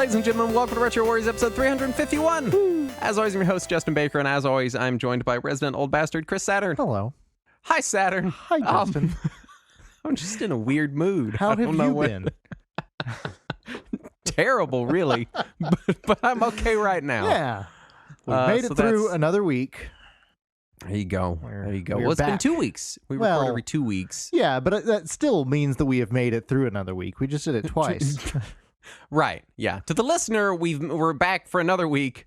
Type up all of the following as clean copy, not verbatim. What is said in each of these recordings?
Ladies and gentlemen, welcome to Retro Warriors episode 351. Woo. As always, I'm your host, Justin Baker, and as always, I'm joined by resident old bastard, Chris Saturn. Hello. Hi, Saturn. Hi, Justin. I'm just in a weird mood. How have you been? Terrible, really, but I'm okay right now. Yeah. We made it through another week. There you go. Well, it's back. been 2 weeks. We record every 2 weeks. Yeah, but that still means that we have made it through another week. We just did it twice. Right. Yeah. To the listener, we're back for another week,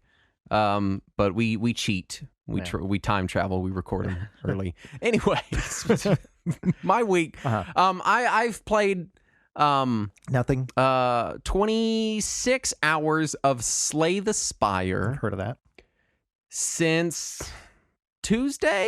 but we cheat. We time travel. We record them early. Anyways, my week. I've played Nothing. 26 hours of Slay the Spire. I've heard of that. Since Tuesday,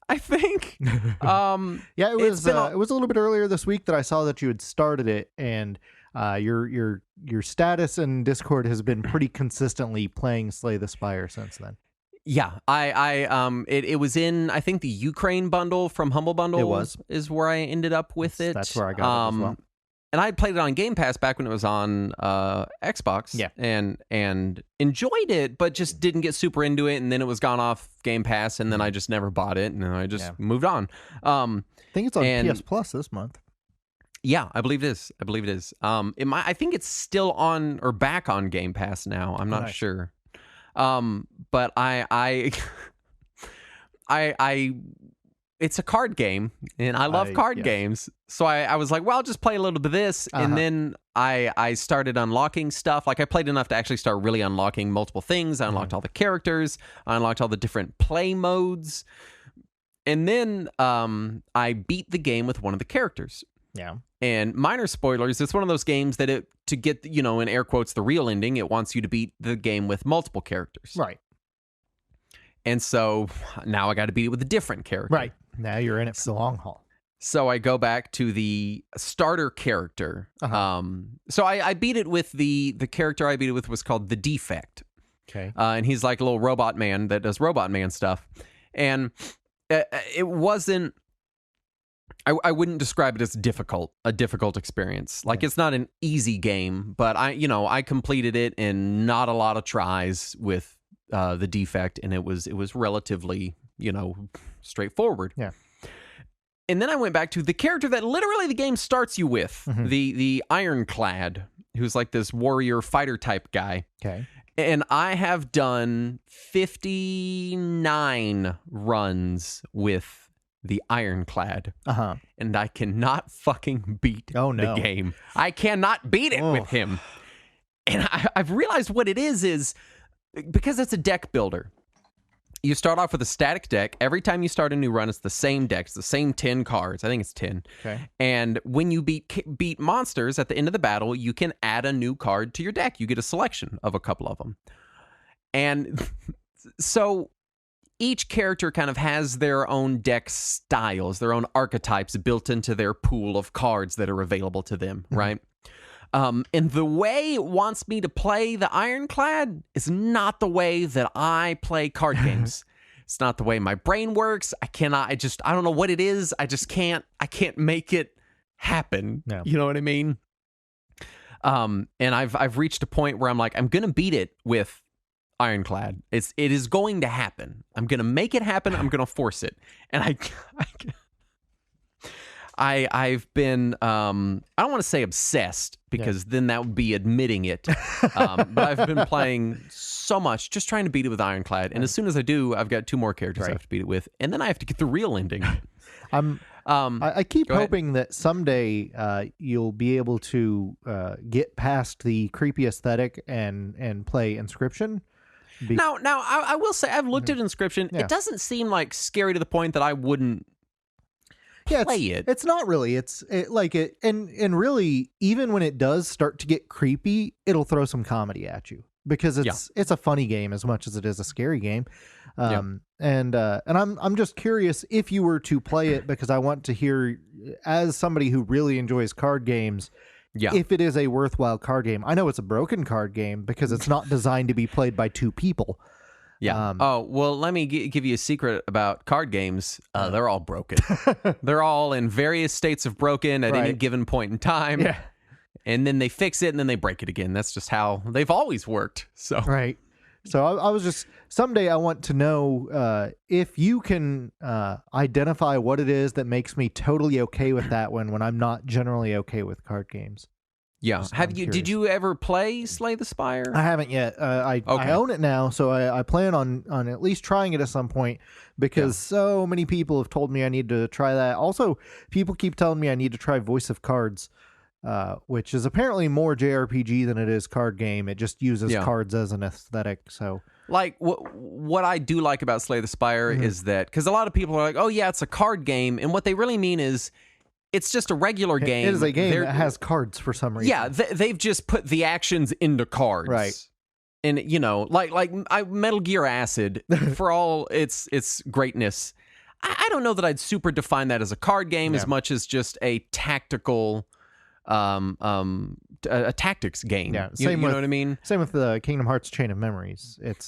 I think. Yeah, it was a little bit earlier this week that I saw that you had started it, and your status in Discord has been pretty consistently playing Slay the Spire since then. Yeah, it was in, I think, the Ukraine bundle from Humble Bundle is where I ended up with it. That's where I got it as well. And I played it on Game Pass back when it was on Xbox. Yeah. And enjoyed it, but just didn't get super into it. And then it was gone off Game Pass, and then I just never bought it, and then I just moved on. I think it's on PS Plus this month. Yeah, I believe it is. I think it's still on or back on Game Pass now. I'm not sure. But I it's a card game, and I love card games. So I was like, well, I'll just play a little bit of this. And then I started unlocking stuff. Like, I played enough to actually start really unlocking multiple things. I unlocked all the characters. I unlocked all the different play modes. And then I beat the game with one of the characters. Yeah. And minor spoilers, it's one of those games that to get, in air quotes, the real ending, it wants you to beat the game with multiple characters. Right. And so now I got to beat it with a different character. Right. Now you're in it for the long haul. So I go back to the starter character. So I beat it with the character I beat it with was called The Defect. Okay. And he's like a little robot man that does robot man stuff. And it wasn't, I wouldn't describe it as a difficult experience. Like, it's not an easy game, but I completed it in not a lot of tries with The Defect, and it was relatively, straightforward. Yeah. And then I went back to the character that literally the game starts you with, the Ironclad, who's like this warrior fighter type guy. Okay. And I have done 59 runs with the Ironclad. And I cannot fucking beat the game. I cannot beat it with him. And I've realized what it is because it's a deck builder. You start off with a static deck. Every time you start a new run, it's the same deck. It's the same 10 cards. I think it's 10. Okay. And when you beat monsters at the end of the battle, you can add a new card to your deck. You get a selection of a couple of them. And so each character kind of has their own deck styles, their own archetypes built into their pool of cards that are available to them, right? And the way it wants me to play the Ironclad is not the way that I play card games. It's not the way my brain works. I don't know what it is. I can't make it happen. No. You know what I mean? And I've reached a point where I'm like, I'm going to beat it with Ironclad. It is going to happen. I'm going to make it happen. I'm going to force it. And I've been, I don't want to say obsessed, because then that would be admitting it. But I've been playing so much, just trying to beat it with Ironclad. And as soon as I do, I've got 2 more characters I have to beat it with. And then I have to get the real ending. I keep hoping that someday you'll be able to get past the creepy aesthetic and play Inscription. Now, I will say, I've looked at Inscription. Yeah. It doesn't seem like scary to the point that I wouldn't play it. It's not really. And really, even when it does start to get creepy, it'll throw some comedy at you, because it's a funny game as much as it is a scary game. And I'm just curious if you were to play it, because I want to hear, as somebody who really enjoys card games, if it is a worthwhile card game. I know it's a broken card game because it's not designed to be played by 2 people. Yeah. Well, let me give you a secret about card games. They're all broken. They're all in various states of broken at any given point in time. Yeah. And then they fix it, and then they break it again. That's just how they've always worked. So Right. So I was just, someday I want to know if you can identify what it is that makes me totally okay with that one when I'm not generally okay with card games. yeah. Just- Have I'm you? curious. Did you ever play Slay the Spire? I haven't yet. I Okay. own it now, so I plan on at least trying it at some point because so many people have told me I need to try that. Also, people keep telling me I need to try Voice of Cards, which is apparently more JRPG than it is card game. It just uses cards as an aesthetic. So, like what I do like about Slay the Spire is that, because a lot of people are like, oh yeah, it's a card game, and what they really mean is it's just a regular game. it is a game that has cards for some reason. Yeah, they've just put the actions into cards, Right. And like Metal Gear Acid, for all its greatness, I don't know that I'd super define that as a card game as much as just a tactical, a tactics game. Yeah, you know what I mean. Same with the Kingdom Hearts Chain of Memories. It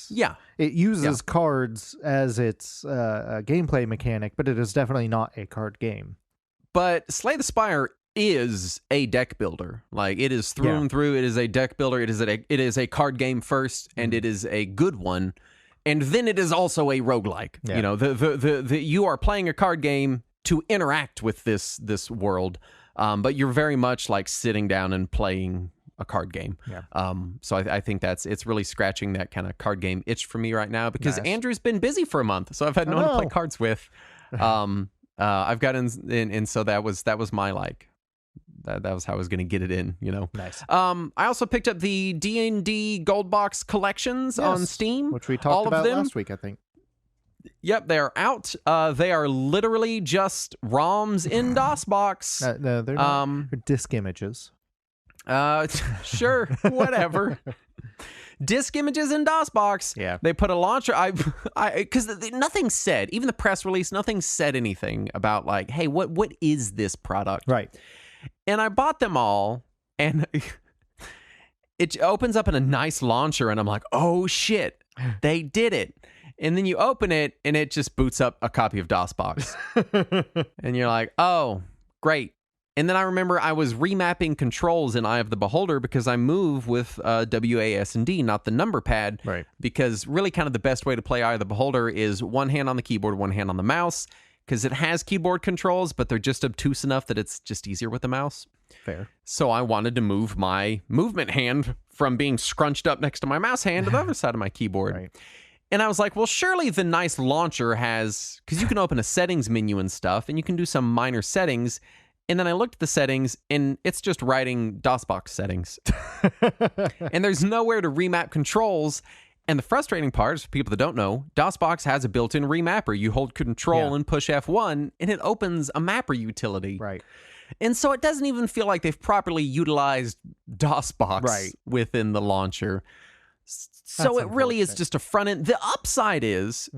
uses Yeah. cards as its gameplay mechanic, but it is definitely not a card game. But Slay the Spire is a deck builder. Like, it is through and through. It is a deck builder. It is a card game first, and it is a good one. And then it is also a roguelike. Yeah. You know, the you are playing a card game to interact with this world, but you're very much like sitting down and playing a card game. Yeah. So I think it's really scratching that kind of card game itch for me right now, because Nice. Andrew's been busy for a month, so I've had no one to play cards with. I've got in, and so that was my like. That was how I was going to get it in, you know. Nice. I also picked up the D&D Gold Box collections on Steam, which we talked about last week, I think. Yep, they are out. They are literally just ROMs in DOSBox. No, they're not. They're disk images. Sure, whatever. Disk images in DOSBox. Yeah. They put a launcher. Because nothing said, even the press release, nothing said anything about like, hey, what is this product? Right. And I bought them all, and it opens up in a nice launcher, and I'm like, oh shit, they did it. And then you open it, and it just boots up a copy of DOSBox. And you're like, oh, great. And then I remember I was remapping controls in Eye of the Beholder because I move with WASD, not the number pad. Right. Because really kind of the best way to play Eye of the Beholder is one hand on the keyboard, one hand on the mouse, because it has keyboard controls, but they're just obtuse enough that it's just easier with the mouse. Fair. So I wanted to move my movement hand from being scrunched up next to my mouse hand to the other side of my keyboard. Right. And I was like, well, surely the nice launcher has, because you can open a settings menu and stuff, and you can do some minor settings. And then I looked at the settings, and it's just writing DOSBox settings. And there's nowhere to remap controls. And the frustrating part is, for people that don't know, DOSBox has a built-in remapper. You hold Control and push F1, and it opens a mapper utility. Right. And so it doesn't even feel like they've properly utilized DOSBox within the launcher. So it really is just a front end. The upside is,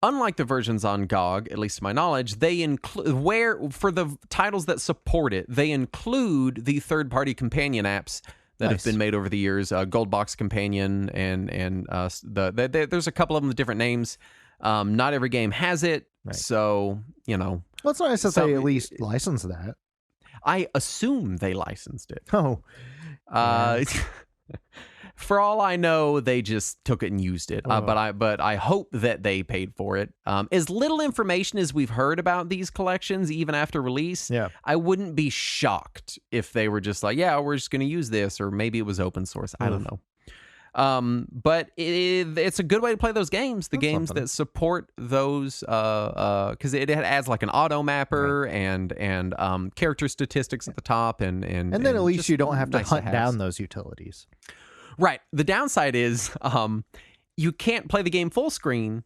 unlike the versions on GOG, at least to my knowledge, they include, for the titles that support it, they include the third-party companion apps that have been made over the years. Gold Box Companion and there's a couple of them with different names. Not every game has it, so you know. Well, it's nice that they at least license that. I assume they licensed it. Oh, for all I know, they just took it and used it. But I hope that they paid for it. As little information as we've heard about these collections, even after release, I wouldn't be shocked if they were just like, yeah, we're just going to use this, or maybe it was open source. I don't know. But it's a good way to play those games. The games that support those, because it adds like an auto mapper and character statistics at the top, and then at least you don't have to nice hunt to down those utilities. Right. The downside is you can't play the game full screen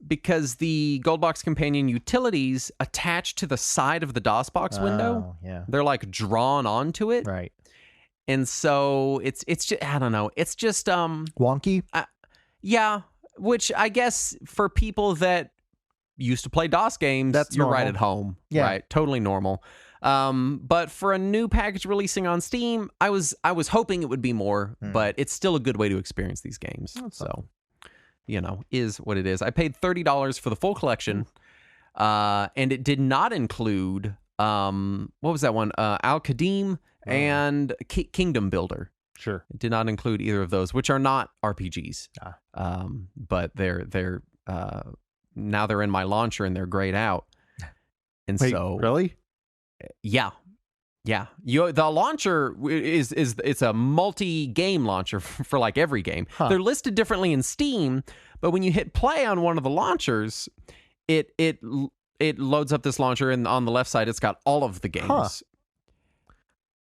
because the Gold Box Companion utilities attach to the side of the DOSBox window. Yeah. They're like drawn onto it. Right. And so it's just, I don't know. It's just wonky. Yeah, which I guess for people that used to play DOS games, you're right at home. Yeah. Right. Totally normal. But for a new package releasing on Steam, I was hoping it would be more, but it's still a good way to experience these games. So, you know, is what it is. I paid $30 for the full collection, and it did not include what was that one? Al Qadim and Kingdom Builder. Sure. It did not include either of those, which are not RPGs. Ah. But they're now they're in my launcher and they're grayed out. And Wait, so really? Yeah. The launcher it's a multi-game launcher for like every game. Huh. They're listed differently in Steam, but when you hit play on one of the launchers, it loads up this launcher, and on the left side it's got all of the games. Huh.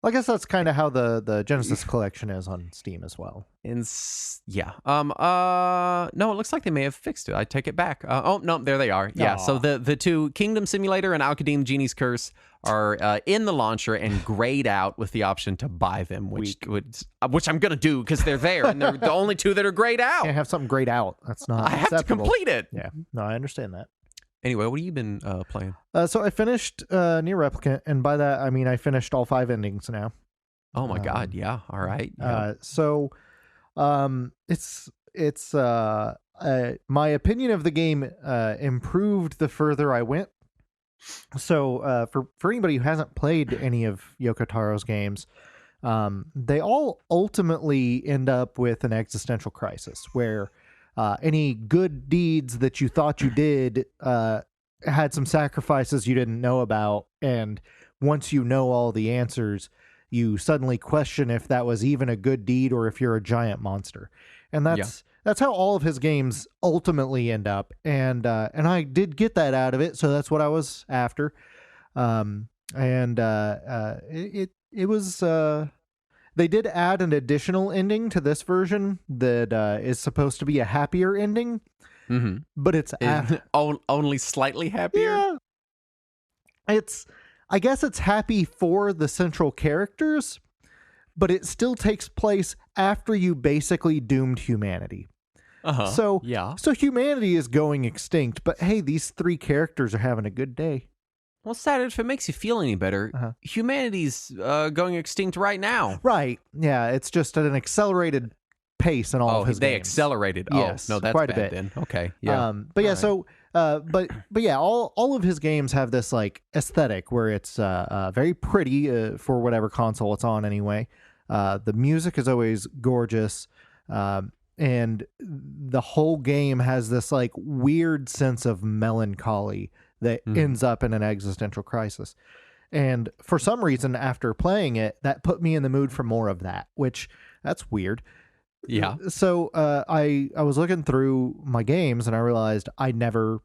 I guess that's kind of how the Genesis collection is on Steam as well. No, it looks like they may have fixed it. I take it back. Oh no, there they are. Yeah, so the two, Kingdom Simulator and Al Qadim Genie's Curse, are in the launcher and grayed out with the option to buy them, which I'm gonna do because they're there and they're the only two that are grayed out. Can't have something grayed out. That's not. I have to complete it. Yeah, no, I understand that. Anyway, what have you been playing? So I finished Nier Replicant, and by that I mean I finished all 5 endings now. Oh my god, yeah. All right. Yeah. It's my opinion of the game improved the further I went. So for anybody who hasn't played any of Yoko Taro's games, they all ultimately end up with an existential crisis where any good deeds that you thought you did had some sacrifices you didn't know about, and once you know all the answers, you suddenly question if that was even a good deed or if you're a giant monster. And that's how all of his games ultimately end up. And I did get that out of it, so that's what I was after. It was they did add an additional ending to this version that is supposed to be a happier ending. Mm-hmm. But it's only slightly happier. Yeah. I guess it's happy for the central characters, but it still takes place after you basically doomed humanity. So humanity is going extinct, but hey, these 3 characters are having a good day. Well, sad, if it makes you feel any better, humanity's going extinct right now. Right. Yeah, it's just at an accelerated pace in all of his games. They accelerated. Yes, oh, no, that's quite bad a bit. Then. Okay. Yeah. But yeah, but yeah, all of his games have this like aesthetic where it's very pretty for whatever console it's on anyway. The music is always gorgeous. And the whole game has this like weird sense of melancholy that ends up in an existential crisis. And for some reason, after playing it, that put me in the mood for more of that, which that's weird. Yeah. So I was looking through my games and I realized I never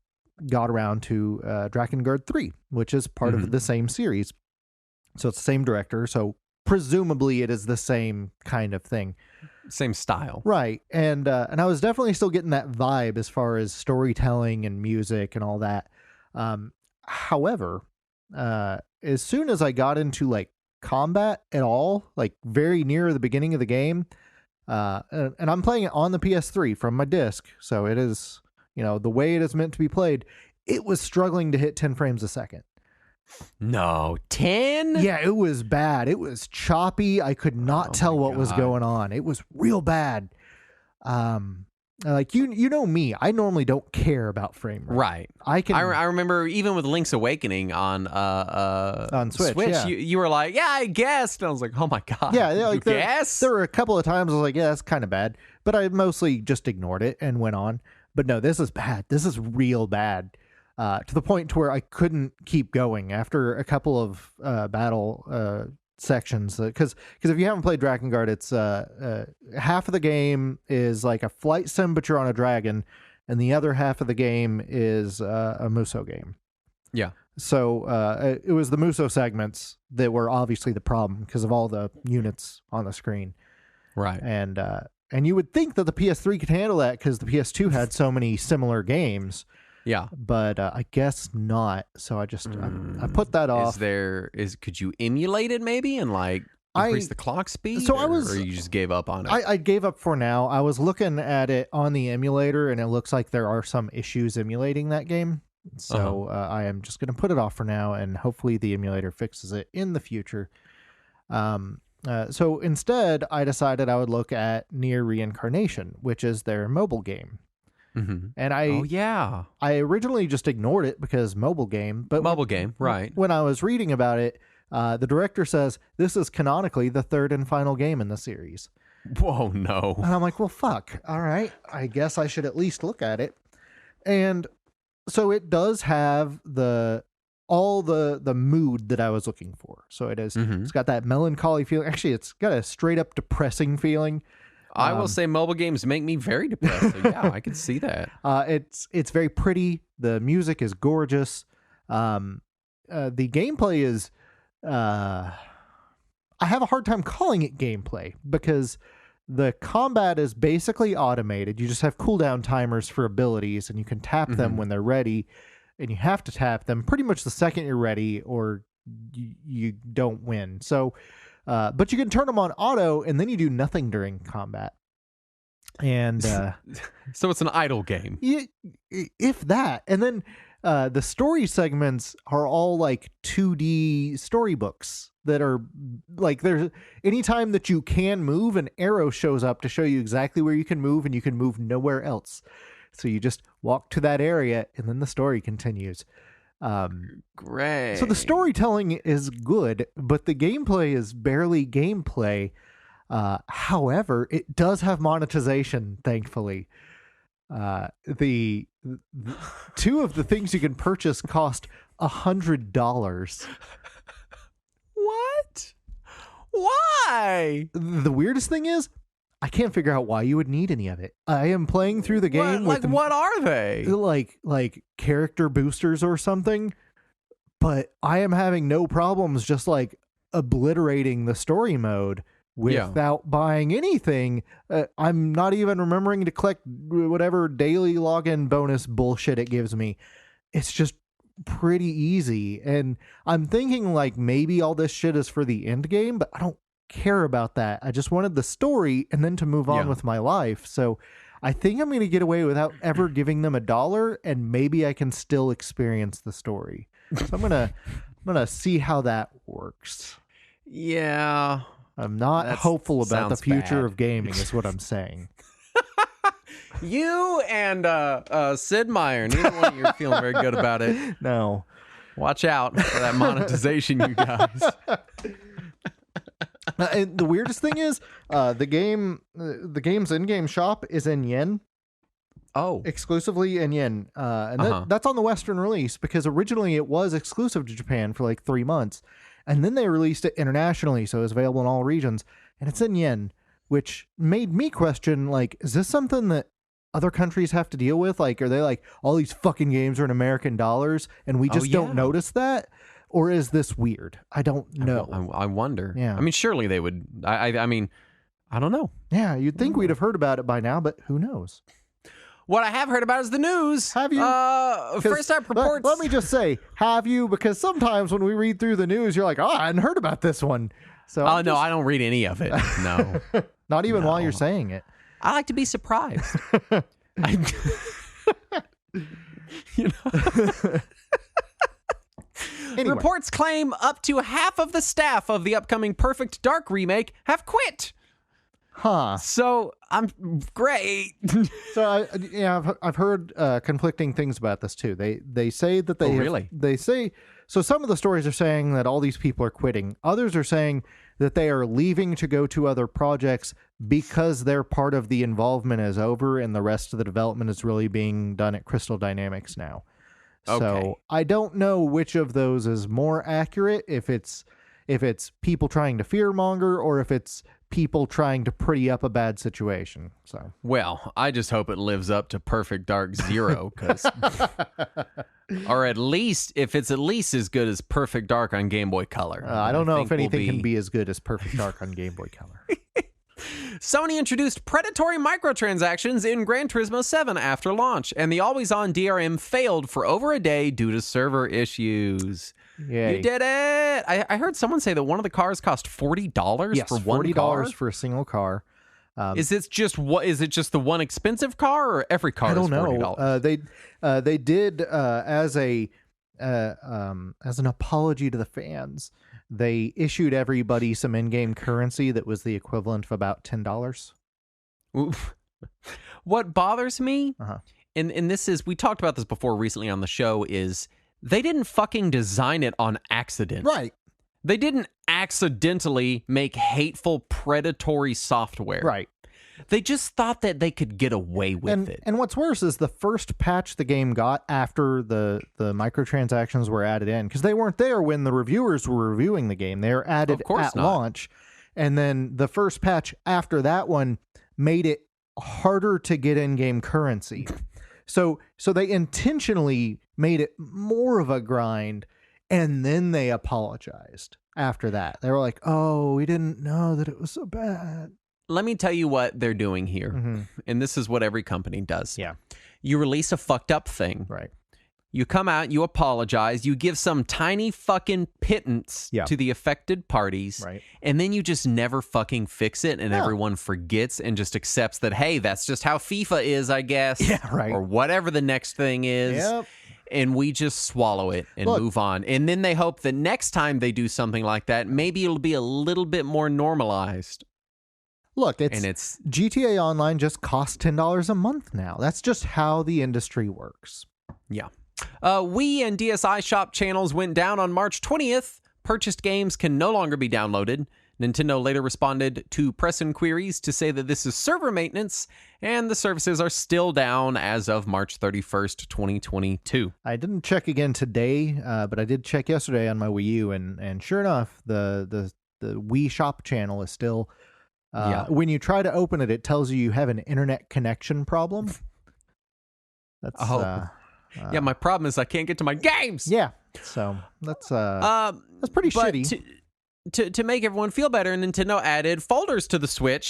got around to Drakengard 3, which is part of the same series. So it's the same director. So presumably it is the same kind of thing. Same style. Right. And I was definitely still getting that vibe as far as storytelling and music and all that. However, as soon as I got into like combat at all, like very near the beginning of the game, and I'm playing it on the PS3 from my disc, so it is, the way it is meant to be played, it was struggling to hit 10 frames a second. No, 10? Yeah, it was bad. It was choppy. I could not tell what was going on. It was real bad. Like you know me, I normally don't care about frame rate. Right. I remember even with Link's Awakening on Switch, yeah. you were like, yeah, I guessed. And I was like, oh my god. Yeah, like there were a couple of times I was like, yeah, that's kind of bad, but I mostly just ignored it and went on. But no, this is bad. This is real bad. To the point to where I couldn't keep going after a couple of battle sections, because if you haven't played Drakengard, it's half of the game is like a flight sim but you're on a dragon, and the other half of the game is a Muso game. Yeah. So it was the Muso segments that were obviously the problem because of all the units on the screen. Right. And you would think that the PS3 could handle that because the PS2 had so many similar games. Yeah, but I guess not. So I just I put that off. Could you emulate it maybe and like increase the clock speed? So or you just gave up on it? I gave up for now. I was looking at it on the emulator, and it looks like there are some issues emulating that game. So I am just going to put it off for now, and hopefully the emulator fixes it in the future. So instead, I decided I would look at Nier Reincarnation, which is their mobile game. Mm-hmm. And I originally just ignored it because mobile game. But mobile game, right? When I was reading about it, the director says this is canonically the third and final game in the series. Whoa, no! And I'm like, well, fuck. All right, I guess I should at least look at it. And so it does have all the mood that I was looking for. So it is. Mm-hmm. It's got that melancholy feeling. Actually, it's got a straight up depressing feeling. I will say mobile games make me very depressed. So yeah, I can see that. It's very pretty. The music is gorgeous. The gameplay is. I have a hard time calling it gameplay because the combat is basically automated. You just have cooldown timers for abilities, and you can tap them when they're ready, and you have to tap them pretty much the second you're ready, or you don't win. So, but you can turn them on auto, and then you do nothing during combat. And so it's an idle game. If that, and then the story segments are all like 2D storybooks that are like, there's anytime that you can move, an arrow shows up to show you exactly where you can move, and you can move nowhere else. So you just walk to that area, and then the story continues. Great. So the storytelling is good, but the gameplay is barely gameplay. However, it does have monetization, thankfully. The two of the things you can purchase cost $100. What? Why? The weirdest thing is, I can't figure out why you would need any of it. I am playing through the game with what are they? Like character boosters or something, but I am having no problems just like obliterating the story mode without buying anything. I'm not even remembering to collect whatever daily login bonus bullshit it gives me. It's just pretty easy. And I'm thinking like maybe all this shit is for the end game, but I don't care about that. I just wanted the story and then to move on with my life. So I think I'm going to get away without ever giving them $1, and maybe I can still experience the story. So I'm gonna see how that works. Yeah. I'm not hopeful about the future bad. of gaming, is what I'm saying. You and Sid Meier, neither one of you are feeling very good about it. No. Watch out for that monetization, you guys. And the weirdest thing is, the game's in-game shop is in yen. Oh. Exclusively in yen. And that's on the Western release, because originally it was exclusive to Japan for like 3 months. And then they released it internationally, so it's available in all regions. And it's in yen, which made me question, like, is this something that other countries have to deal with? Like, are they like, all these fucking games are in American dollars, and we just don't notice that? Or is this weird? I don't know. I wonder. Yeah. I mean, surely they would. I mean, I don't know. Yeah, you'd think we'd have heard about it by now, but who knows? What I have heard about is the news. Have you? First up reports. Let me just say, have you? Because sometimes when we read through the news, you're like, oh, I hadn't heard about this one. So no, I don't read any of it. No. Not even while you're saying it. I like to be surprised. You know? Anyway. Reports claim up to half of the staff of the upcoming Perfect Dark remake have quit. Huh. So I'm great. So I've heard conflicting things about this too. They say that they really? They say so. Some of the stories are saying that all these people are quitting. Others are saying that they are leaving to go to other projects because their part of the involvement is over and the rest of the development is really being done at Crystal Dynamics now. Okay. So I don't know which of those is more accurate. If it's people trying to fearmonger, or if it's people trying to pretty up a bad situation. So, well, I just hope it lives up to Perfect Dark 0, or at least if it's at least as good as Perfect Dark on Game Boy Color. I don't know if anything can be as good as Perfect Dark on Game Boy Color. Sony introduced predatory microtransactions in Gran Turismo 7 after launch, and the always-on DRM failed for over a day due to server issues. Yay. You did it! I heard someone say that one of the cars cost $40 for one car? $40 for a single car. Is it just the one expensive car, or every car is $40? I don't know. They did as an apology to the fans. They issued everybody some in-game currency that was the equivalent of about $10. What bothers me and this is, we talked about this before recently on the show, is they didn't fucking design it on accident. Right. They didn't accidentally make hateful, predatory software. Right. They just thought that they could get away with it. And what's worse is the first patch the game got after the microtransactions were added in, because they weren't there when the reviewers were reviewing the game. They were added at launch. And then the first patch after that one made it harder to get in-game currency. So they intentionally made it more of a grind, and then they apologized after that. They were like, oh, we didn't know that it was so bad. Let me tell you what they're doing here. Mm-hmm. And this is what every company does. Yeah. You release a fucked up thing. Right. You come out, you apologize, you give some tiny fucking pittance to the affected parties, right, and then you just never fucking fix it, and everyone forgets and just accepts that, hey, that's just how FIFA is, I guess. Yeah, right. Or whatever the next thing is. Yep. And we just swallow it and move on. And then they hope that next time they do something like that, maybe it'll be a little bit more normalized. Look, it's GTA Online just costs $10 a month now. That's just how the industry works. Yeah. Wii and DSi shop channels went down on March 20th. Purchased games can no longer be downloaded. Nintendo later responded to press inquiries to say that this is server maintenance, and the services are still down as of March 31st, 2022. I didn't check again today, but I did check yesterday on my Wii U, and sure enough, the Wii shop channel is still... When you try to open it, it tells you have an internet connection problem. That's yeah, my problem is I can't get to my games. Yeah, so that's pretty shitty. To make everyone feel better, Nintendo added folders to the Switch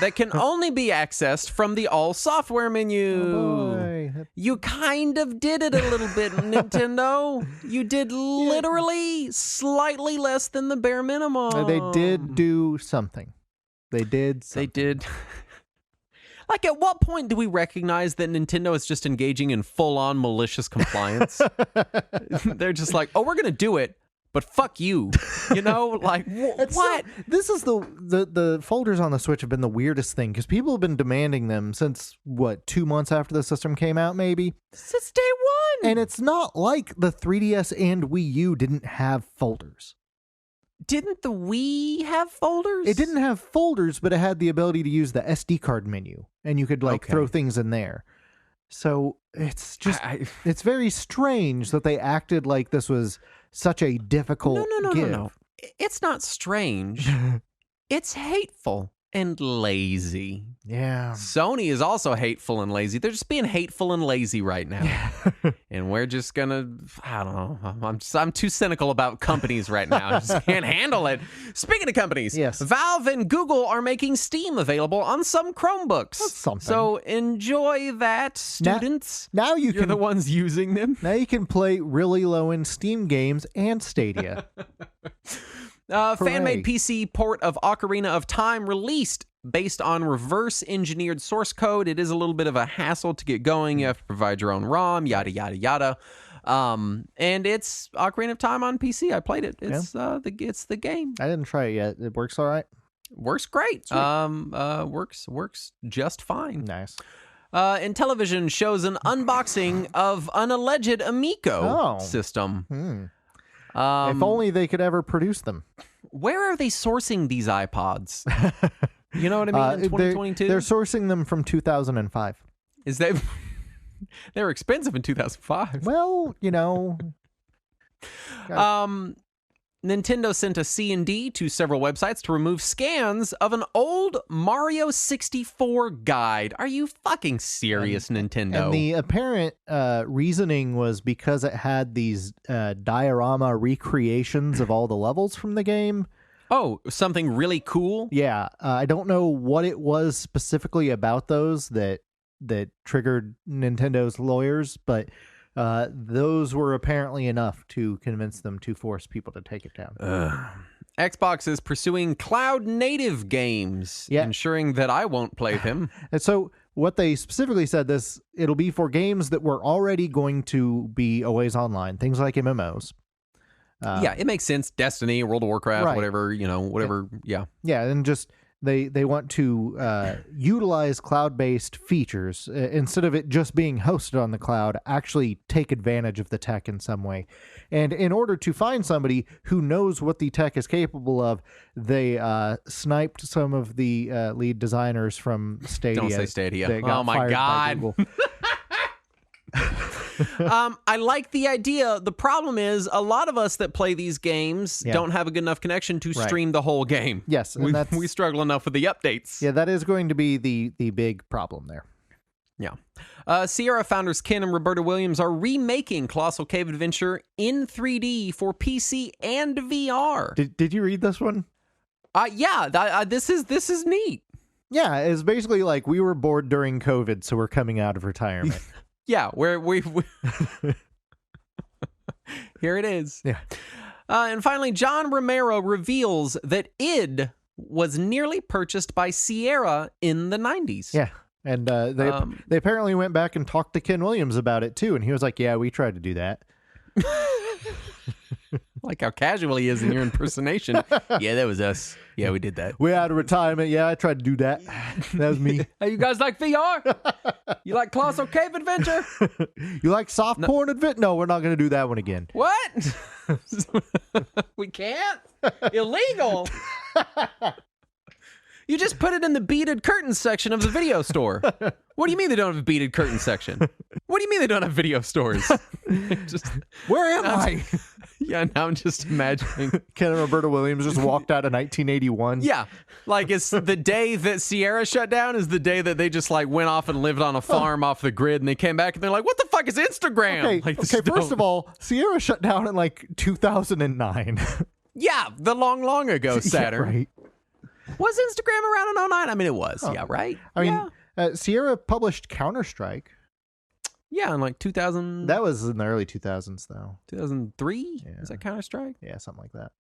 that can only be accessed from the all software menu. Oh boy. You kind of did it a little bit, Nintendo. You did literally slightly less than the bare minimum. They did do something. They did. Like, at what point do we recognize that Nintendo is just engaging in full-on malicious compliance? They're just like, oh, we're going to do it, but fuck you. You know, like, what? This is the folders on the Switch have been the weirdest thing, because people have been demanding them since, 2 months after the system came out, maybe? Since day one. And it's not like the 3DS and Wii U didn't have folders. Didn't the Wii have folders? It didn't have folders, but it had the ability to use the SD card menu, and you could throw things in there. So it's just it's very strange that they acted like this was such a difficult give. No. It's not strange. It's hateful and lazy. Yeah. Sony is also hateful and lazy. They're just being hateful and lazy right now. And we're just gonna, I don't know. I'm too cynical about companies right now. I just can't handle it. Speaking of companies, yes. Valve and Google are making Steam available on some Chromebooks. That's something. So enjoy that, students. Now You're the ones using them. Now you can play really low-end Steam games and Stadia. Fan-made PC port of Ocarina of Time released based on reverse-engineered source code. It is a little bit of a hassle to get going. You have to provide your own ROM, yada, yada, yada. And it's Ocarina of Time on PC. I played it. It's the game. I didn't try it yet. It works all right? Works great. Works just fine. Nice. Intellivision shows an unboxing of an alleged Amico system. If only they could ever produce them. Where are they sourcing these iPods? You know what I mean? In 2022, they're sourcing them from 2005. Is that they were expensive in 2005? Well, Nintendo sent a C&D to several websites to remove scans of an old Mario 64 guide. Are you fucking serious, Nintendo? And the apparent reasoning was because it had these diorama recreations of all the levels from the game. Oh, something really cool? Yeah. I don't know what it was specifically about those that triggered Nintendo's lawyers, but those were apparently enough to convince them to force people to take it down. Xbox is pursuing cloud-native games, ensuring that I won't play them. And so what they specifically said it'll be for games that were already going to be always online, things like MMOs. Yeah, it makes sense. Destiny, World of Warcraft, whatever, whatever. Yeah. Yeah, and just they want to utilize cloud-based features instead of it just being hosted on the cloud. Actually, take advantage of the tech in some way. And in order to find somebody who knows what the tech is capable of, they sniped some of the lead designers from Stadia. Don't say Stadia. Oh my God. I like the idea. The problem is a lot of us that play these games don't have a good enough connection to stream the whole game. Yes, and we struggle enough with the updates. Yeah, that is going to be the big problem there. Yeah. Sierra founders Ken and Roberta Williams are remaking Colossal Cave Adventure in 3D for PC and VR. Did you read this one? Yeah. This is neat. Yeah, it's basically like we were bored during COVID, so we're coming out of retirement. Yeah, we here it is. Yeah. And finally, John Romero reveals that id was nearly purchased by Sierra in the 90s. Yeah. And they apparently went back and talked to Ken Williams about it too, and he was like, "Yeah, we tried to do that." Like how casual he is in your impersonation. Yeah, that was us. Yeah, we did that. We're out of retirement. Yeah, I tried to do that. That was me. Hey, you guys like VR? You like Colossal Cave Adventure? You like soft porn adventure? No, we're not going to do that one again. What? We can't? Illegal? You just put it in the beaded curtain section of the video store. What do you mean they don't have a beaded curtain section? What do you mean they don't have video stores? Where am I? Yeah, now I'm just imagining. Ken and Roberta Williams just walked out of 1981. Yeah, like it's the day that Sierra shut down is the day that they just like went off and lived on a farm off the grid, and they came back and they're like, "What the fuck is Instagram?" Okay, first of all, Sierra shut down in like 2009. Yeah, the long ago, Saturn. Yeah, right. Was Instagram around in 2009? I mean, it was. Yeah, right? I mean, Sierra published Counter-Strike. Yeah, in like 2000. That was in the early 2000s, though. 2003? Yeah. Is that Counter-Strike? Yeah, something like that.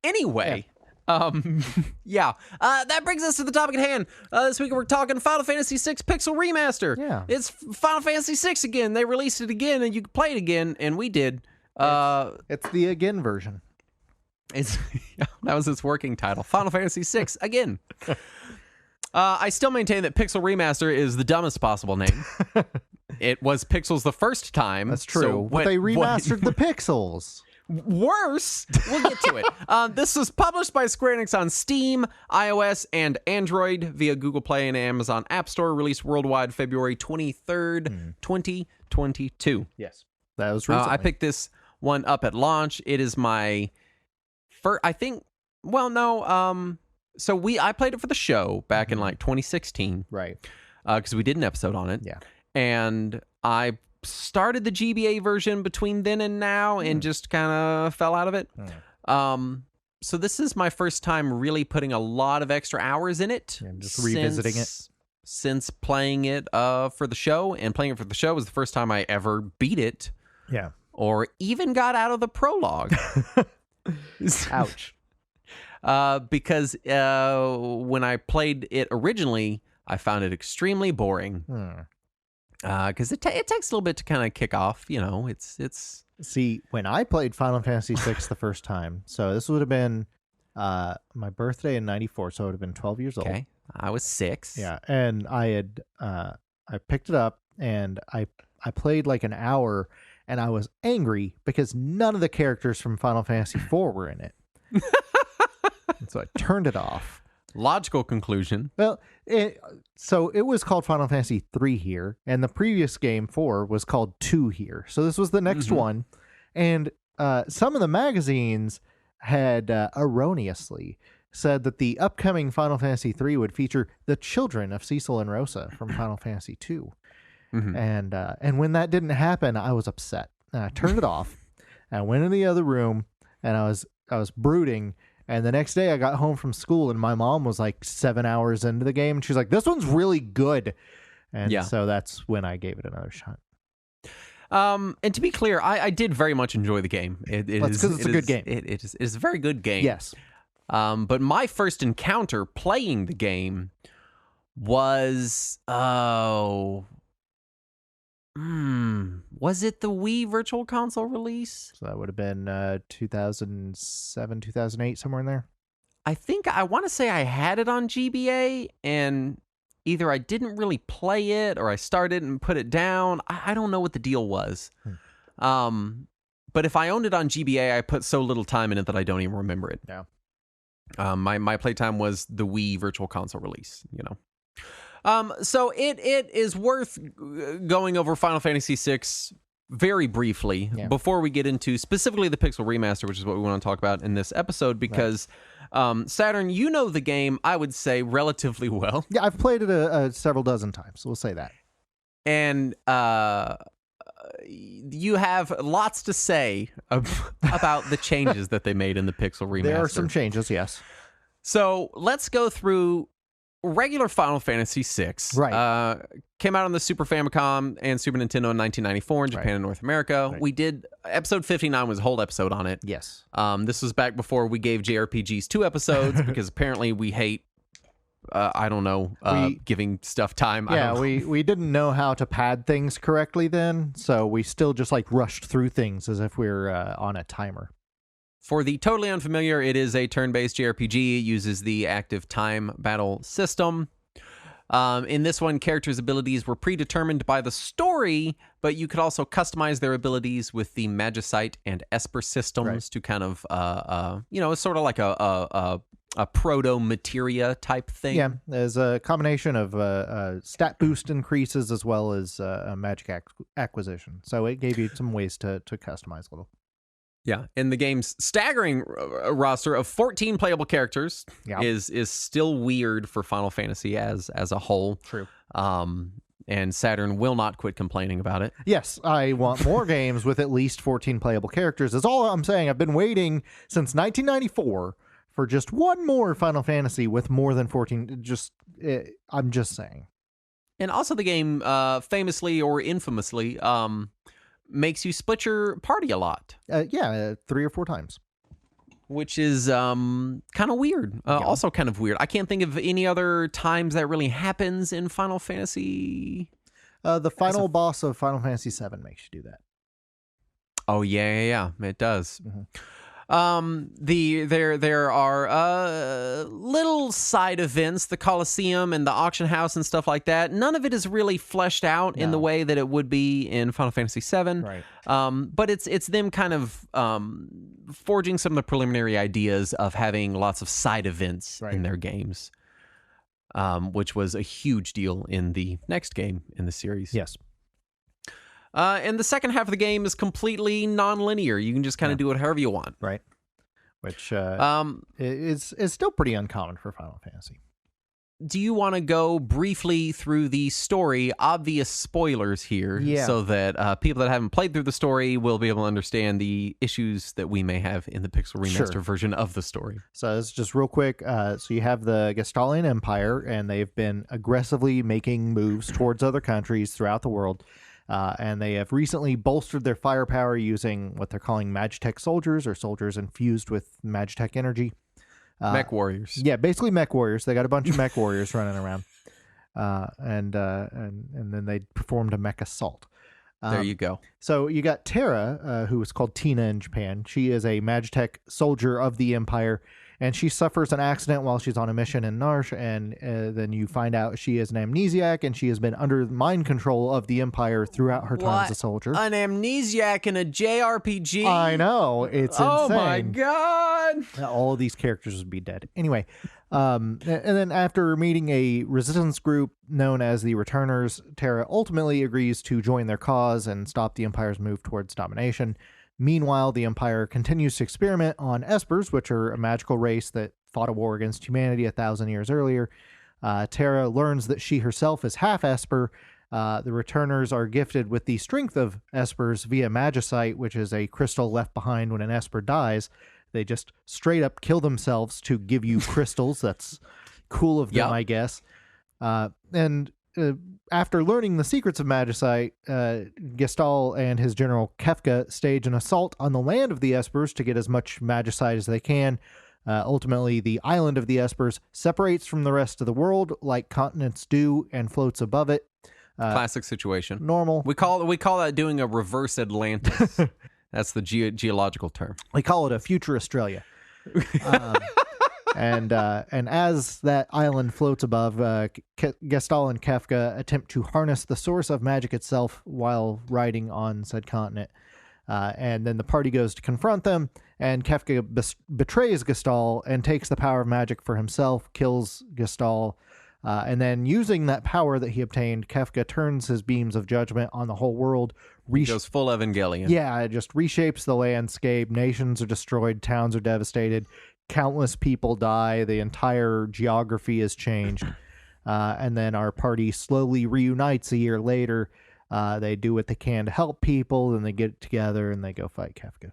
Anyway, that brings us to the topic at hand. This week we're talking Final Fantasy VI Pixel Remaster. Yeah. It's Final Fantasy VI again. They released it again, and you can play it again, and we did. It's the again version. That was its working title. Final Fantasy VI again. I still maintain that Pixel Remaster is the dumbest possible name. It was Pixels the first time. That's true. But they remastered the Pixels. Worse. We'll get to it. This was published by Square Enix on Steam, iOS, and Android via Google Play and Amazon App Store. Released worldwide February 23rd, 2022. Yes. That was recently. I picked this one up at launch. It is my first, I think, well, no. So I played it for the show back in like 2016. Right. Because we did an episode on it. Yeah. And I started the GBA version between then and now and just kind of fell out of it. So this is my first time really putting a lot of extra hours in it. And just revisiting it. Since playing it for the show. And playing it for the show was the first time I ever beat it. Yeah. Or even got out of the prologue. Ouch. Because when I played it originally, I found it extremely boring. Because it takes a little bit to kind of kick off. You know, it's. See, when I played Final Fantasy VI the first time, so this would have been my birthday in '94, so I would have been 12 years old. Okay, I was 6. Yeah, and I picked it up and I played like an hour, and I was angry because none of the characters from Final Fantasy IV were in it. So I turned it off. Logical conclusion. Well, so it was called Final Fantasy 3 here, and the previous game 4 was called 2 here. So this was the next one, and some of the magazines had erroneously said that the upcoming Final Fantasy 3 would feature the children of Cecil and Rosa from Final Fantasy 2. And when that didn't happen, I was upset. And I turned it off. And I went in the other room, and I was brooding. And the next day I got home from school and my mom was like 7 hours into the game. And she's like, "This one's really good." And so that's when I gave it another shot. And to be clear, I did very much enjoy the game. It's a good game. It is a very good game. Yes. But my first encounter playing the game was, was it the Wii Virtual Console release? So that would have been 2007, 2008, somewhere in there. I think I want to say I had it on GBA, and either I didn't really play it or I started and put it down. I don't know what the deal was. But if I owned it on GBA, I put so little time in it that I don't even remember it. Yeah. My playtime was the Wii Virtual Console release, you know. So it is worth going over Final Fantasy VI very briefly before we get into specifically the Pixel Remaster, which is what we want to talk about in this episode, because Saturn, you know the game, I would say, relatively well. Yeah, I've played it several dozen times, so we'll say that. And you have lots to say about the changes that they made in the Pixel Remaster. There are some changes, yes. So let's go through regular Final Fantasy VI. Right. Came out on the Super Famicom and Super Nintendo in 1994 in Japan and North America. Right. We did, episode 59 was a whole episode on it. Yes. This was back before we gave JRPGs 2 episodes because apparently we hate, I don't know, giving stuff time. Yeah, we didn't know how to pad things correctly then, so we still just like rushed through things as if we were on a timer. For the totally unfamiliar, it is a turn-based JRPG. It uses the active time battle system. In this one, characters' abilities were predetermined by the story, but you could also customize their abilities with the Magicite and Esper systems to kind of, it's sort of like a proto-materia type thing. Yeah, there's a combination of stat boost increases as well as a magic acquisition. So it gave you some ways to customize a little. Yeah, and the game's staggering roster of 14 playable characters is still weird for Final Fantasy as a whole. True. And Saturn will not quit complaining about it. Yes, I want more games with at least 14 playable characters. That's all I'm saying. I've been waiting since 1994 for just one more Final Fantasy with more than 14. I'm just saying. And also the game, famously or infamously, makes you split your party a lot. 3 or 4 times. Which is kind of weird. Also kind of weird. I can't think of any other times that really happens in Final Fantasy. The final boss of Final Fantasy VII makes you do that. Oh, yeah. It does. Mm-hmm. There are little side events, the Colosseum and the auction house and stuff like that. None of it is really fleshed out in the way that it would be in Final Fantasy VII. Right. But it's them kind of forging some of the preliminary ideas of having lots of side events in their games, which was a huge deal in the next game in the series. Yes. And the second half of the game is completely non-linear. You can just kind of do it however you want. Right. Which is still pretty uncommon for Final Fantasy. Do you want to go briefly through the story? Obvious spoilers here, so that people that haven't played through the story will be able to understand the issues that we may have in the Pixel Remaster version of the story. So it's just real quick. So you have the Gestalian Empire, and they've been aggressively making moves towards other countries throughout the world. And they have recently bolstered their firepower using what they're calling Magitech soldiers, or soldiers infused with Magitech energy. Mech warriors. Yeah, basically mech warriors. They got a bunch of mech warriors running around. And then they performed a mech assault. There you go. So you got Terra, who is called Tina in Japan. She is a Magitech soldier of the Empire, and she suffers an accident while she's on a mission in Narsh, and then you find out she is an amnesiac, and she has been under mind control of the Empire throughout her time as a soldier. An amnesiac in a JRPG? I know. It's insane. Oh my god! All of these characters would be dead. Anyway, and then after meeting a resistance group known as the Returners, Terra ultimately agrees to join their cause and stop the Empire's move towards domination. Meanwhile, the Empire continues to experiment on Espers, which are a magical race that fought a war against humanity 1,000 years earlier. Terra learns that she herself is half Esper. The Returners are gifted with the strength of Espers via Magicite, which is a crystal left behind when an Esper dies. They just straight up kill themselves to give you crystals. That's cool of them, I guess. After learning the secrets of Magicite, Gestal and his general Kefka stage an assault on the land of the Espers to get as much Magicite as they can. Ultimately, the island of the Espers separates from the rest of the world like continents do and floats above it. Classic situation. Normal. We call that doing a reverse Atlantis. That's the geological term. We call it a future Australia. And as that island floats above, Gestalt and Kefka attempt to harness the source of magic itself while riding on said continent. And then the party goes to confront them, and Kefka betrays Gestalt and takes the power of magic for himself, kills Gestalt, and then using that power that he obtained, Kefka turns his beams of judgment on the whole world. Goes full Evangelion. Yeah, it just reshapes the landscape. Nations are destroyed. Towns are devastated. Countless people die. The entire geography is changed. And then our party slowly reunites a year later. They do what they can to help people, and they get together and they go fight Kefka.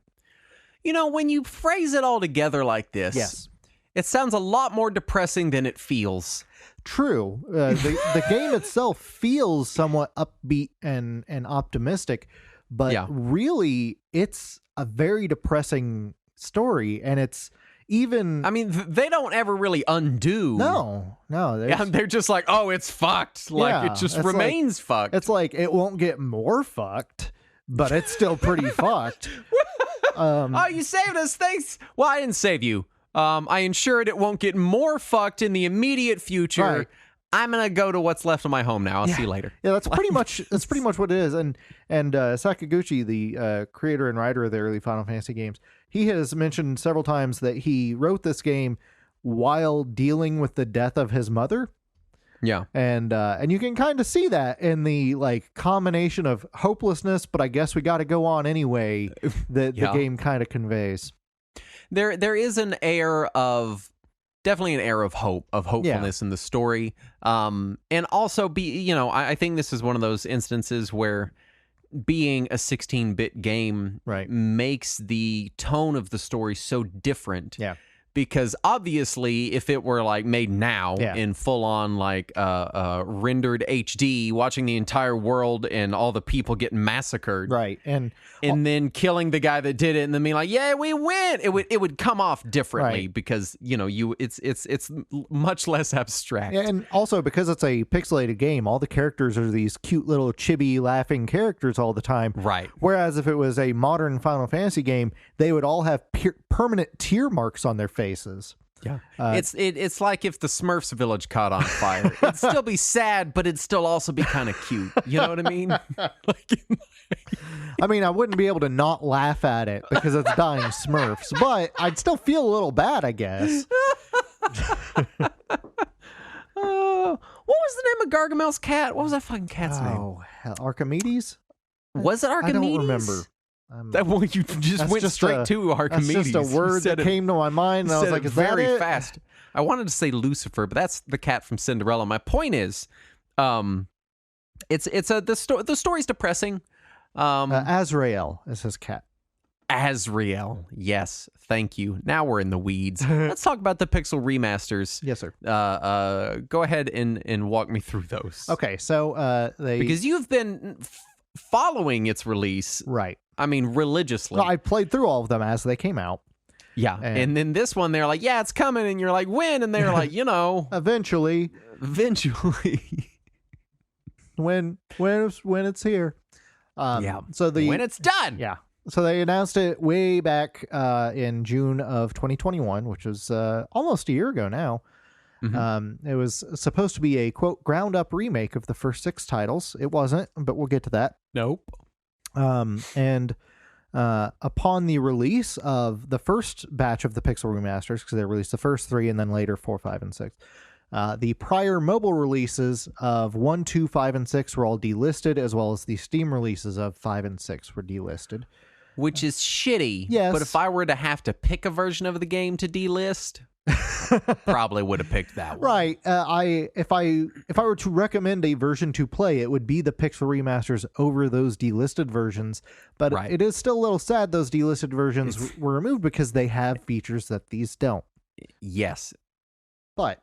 You know, when you phrase it all together like this, Yes. It sounds a lot more depressing than it feels. True. The game itself feels somewhat upbeat and optimistic, but really it's a very depressing story, and it's even... I mean, they don't ever really undo. No. They're just like, oh, it's fucked. Like, it just remains fucked. It's like, it won't get more fucked, but it's still pretty fucked. Oh, you saved us. Thanks. Well, I didn't save you. I ensured it won't get more fucked in the immediate future. Right. I'm gonna go to what's left of my home now. I'll see you later. Yeah, that's pretty much what it is. And Sakaguchi, the creator and writer of the early Final Fantasy games, he has mentioned several times that he wrote this game while dealing with the death of his mother. Yeah, and you can kind of see that in the like combination of hopelessness, but I guess we got to go on anyway. That the game kind of conveys. There is an air of definitely an air of hopefulness in the story. And also I think this is one of those instances where being a 16-bit game makes the tone of the story so different. Yeah. Because obviously, if it were like made now in full on like rendered HD, watching the entire world and all the people getting massacred, and then killing the guy that did it, and then being like, "Yeah, we win," it would come off differently because it's much less abstract. Yeah, and also because it's a pixelated game, all the characters are these cute little chibi laughing characters all the time. Right. Whereas if it was a modern Final Fantasy game, they would all have permanent tear marks on their faces. Yeah, it's like if the Smurfs village caught on fire. It'd still be sad, but it'd still also be kind of cute. You know what I mean? I mean, I wouldn't be able to not laugh at it because it's dying Smurfs, but I'd still feel a little bad, I guess. What was the name of Gargamel's cat? What was that fucking cat's name? Oh, hell, Archimedes? Was it Archimedes? I don't remember. That one you just went straight to Archimedes. That's just a word that came to my mind, and I was like, "Is that very fast?" I wanted to say Lucifer, but that's the cat from Cinderella. My point is, the story's depressing. Azrael is his cat. Azrael, yes, thank you. Now we're in the weeds. Let's talk about the Pixel remasters. Yes, sir. Go ahead and walk me through those. Okay, so because you've been following its release, right? I mean, religiously. No, I played through all of them as they came out. Yeah, and then this one, they're like, "Yeah, it's coming," and you're like, "When?" And they're like, eventually, when it's here. So when it's done. Yeah. So they announced it way back in June of 2021, which was almost a year ago now. Mm-hmm. It was supposed to be a, quote, ground-up remake of the first 6 titles. It wasn't, but we'll get to that. Nope. And upon the release of the first batch of the Pixel remasters, because they released the first 3 and then later 4, 5, and 6, the prior mobile releases of 1, 2, 5, and 6 were all delisted, as well as the Steam releases of 5 and 6 were delisted. Which is shitty. Yes. But if I were to have to pick a version of the game to delist, probably would have picked that one. Right. If I were to recommend a version to play, it would be the Pixel remasters over those delisted versions. But it is still a little sad those delisted versions were removed because they have features that these don't. Yes. But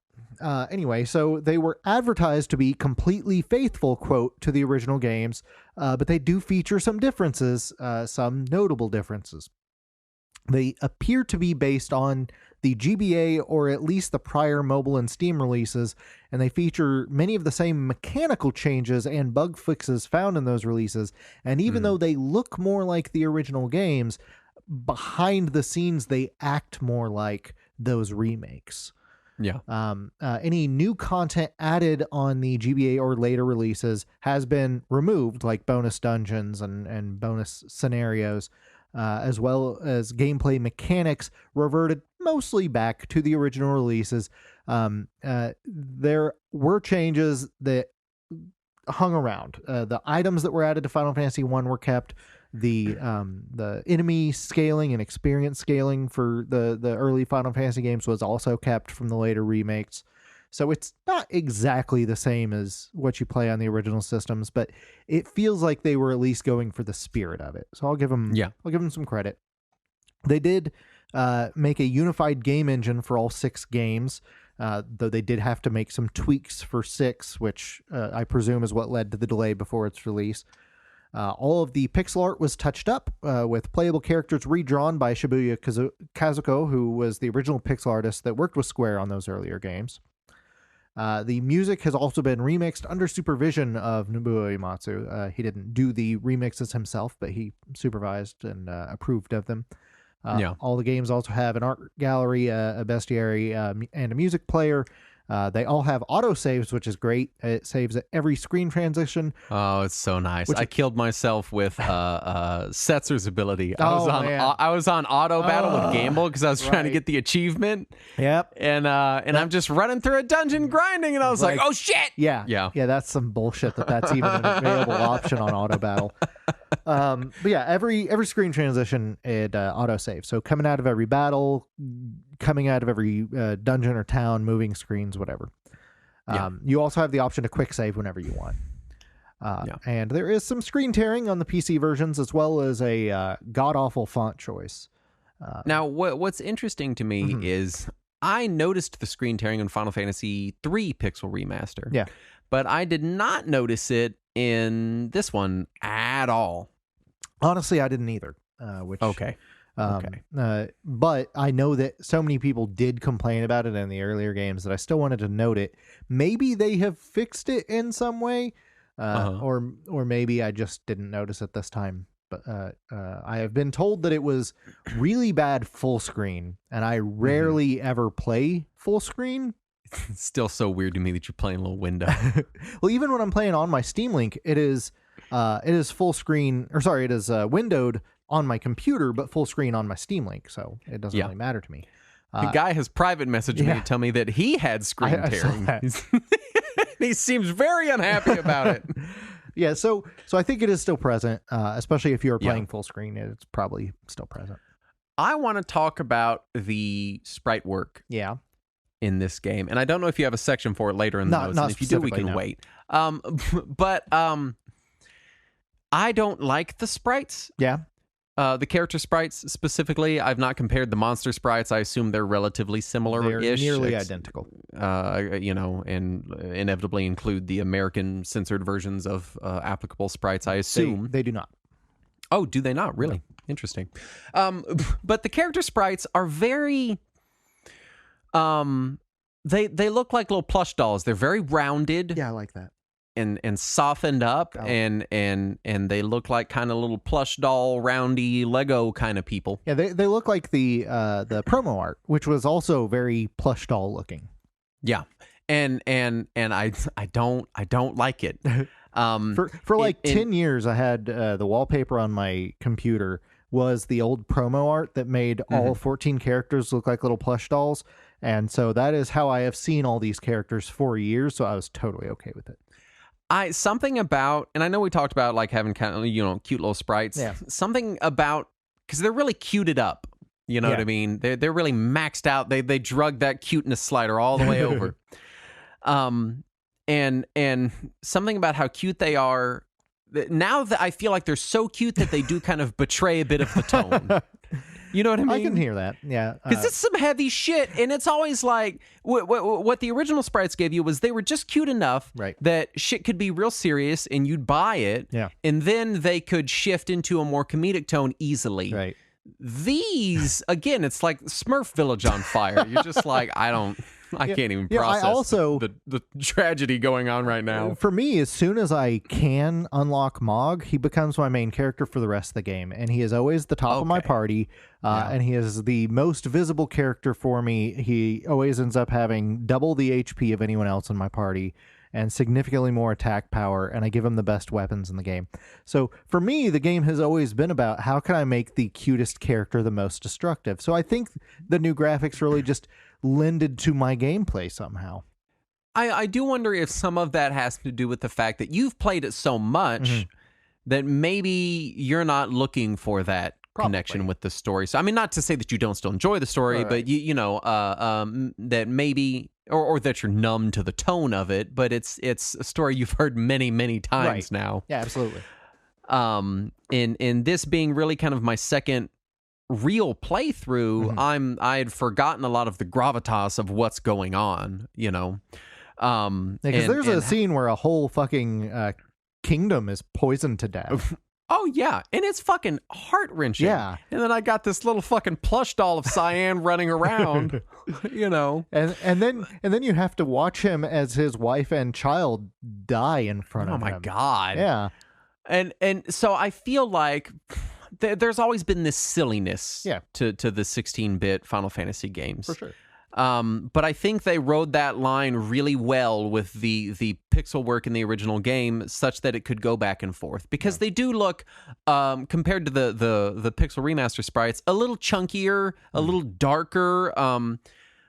anyway, so they were advertised to be completely faithful, quote, to the original games, but they do feature some differences, some notable differences. They appear to be based on the GBA or at least the prior mobile and Steam releases, and they feature many of the same mechanical changes and bug fixes found in those releases. And even though they look more like the original games, behind the scenes they act more like those remakes. Yeah. Any new content added on the GBA or later releases has been removed, like bonus dungeons and bonus scenarios, as well as gameplay mechanics reverted mostly back to the original releases. There were changes that hung around. The items that were added to Final Fantasy 1 were kept. The enemy scaling and experience scaling for the early Final Fantasy games was also kept from the later remakes. So it's not exactly the same as what you play on the original systems, but it feels like they were at least going for the spirit of it. So I'll give them some credit. They did make a unified game engine for all 6 games, though they did have to make some tweaks for 6, which I presume is what led to the delay before its release. All of the pixel art was touched up, with playable characters redrawn by Shibuya Kazuko, who was the original pixel artist that worked with Square on those earlier games. The music has also been remixed under supervision of Nobuo Uematsu. He didn't do the remixes himself, but he supervised and approved of them. All the games also have an art gallery, a bestiary, and a music player. They all have autosaves, which is great. It saves at every screen transition. Oh, it's so nice. I killed myself with Setzer's ability. I was on auto battle with Gamble because I was trying to get the achievement. Yep. And I'm just running through a dungeon grinding, and I was like, oh, shit! Yeah, that's some bullshit that's even an available option on auto battle. But yeah, every screen transition, it autosave. So coming out of every battle, coming out of every dungeon or town, moving screens, whatever. You also have the option to quick save whenever you want. And there is some screen tearing on the PC versions, as well as a god-awful font choice. Now, what's interesting to me is I noticed the screen tearing in Final Fantasy 3 Pixel Remaster. Yeah. But I did not notice it in this one at all. Honestly, I didn't either. Okay. But I know that so many people did complain about it in the earlier games that I still wanted to note it. Maybe they have fixed it in some way, or maybe I just didn't notice it this time. But I have been told that it was really bad full screen, and I rarely ever play full screen. It's still so weird to me that you're playing a little window. Well, even when I'm playing on my Steam Link, it is full screen, or sorry, it is windowed on my computer, but full screen on my Steam Link, so it doesn't really matter to me. The guy has private messaged me to tell me that he had screen tearing. He seems very unhappy about it. Yeah, so I think it is still present, especially if you're playing full screen. It's probably still present. I want to talk about the sprite work. Yeah. In this game, and I don't know if you have a section for it later in the notes. And if you do, we can wait. But I don't like the sprites. Yeah. The character sprites specifically. I've not compared the monster sprites. I assume they're relatively similar-ish. They're nearly identical. And inevitably include the American censored versions of applicable sprites, I assume. They do not. Oh, do they not? Really? No. Interesting. But the character sprites are very... they look like little plush dolls. They're very rounded. Yeah, I like that. And softened up, and they look like kind of little plush doll, roundy Lego kind of people. Yeah, they look like the promo art, which was also very plush doll looking. Yeah, and I don't like it. For like 10 years, I had the wallpaper on my computer was the old promo art that made all 14 characters look like little plush dolls. And so that is how I have seen all these characters for years. So I was totally okay with it. Something about, and I know we talked about like having kind of, cute little sprites. Yeah. Something about, because they're really cuted up. You know what I mean? They're really maxed out. They drug that cuteness slider all the way over. And something about how cute they are. Now that I feel like they're so cute that they do kind of betray a bit of the tone. You know what I mean? I can hear that. Yeah. Because it's some heavy shit. And it's always like what the original sprites gave you was they were just cute enough that shit could be real serious and you'd buy it. Yeah. And then they could shift into a more comedic tone easily. Right. These, again, it's like Smurf Village on fire. You're just like, I don't. I can't even Yeah, process I also the tragedy going on right now. For me, as soon as I can unlock Mog, he becomes my main character for the rest of the game, and he is always the top of my party, and he is the most visible character for me. He always ends up having double the HP of anyone else in my party, and significantly more attack power, and I give him the best weapons in the game. So for me, the game has always been about how can I make the cutest character the most destructive. So I think the new graphics really just lended to my gameplay somehow. I do wonder if some of that has to do with the fact that you've played it so much that maybe you're not looking for that connection with the story. So I mean, not to say that you don't still enjoy the story, but you know, that maybe or that you're numb to the tone of it, but it's a story you've heard many times now. Yeah, absolutely. In this being really kind of my second real playthrough, I had forgotten a lot of the gravitas of what's going on, you know. Because there's a scene where a whole fucking kingdom is poisoned to death. Oh yeah, and it's fucking heart-wrenching. Yeah. And then I got this little fucking plush doll of Cyan running around, you know. And then you have to watch him as his wife and child die in front of him. Oh my god. Yeah. And so I feel like there's always been this silliness to the 16-bit Final Fantasy games. For sure. But I think they rode that line really well with the pixel work in the original game, such that it could go back and forth, because they do look, compared to the pixel remaster sprites, a little chunkier, a little darker.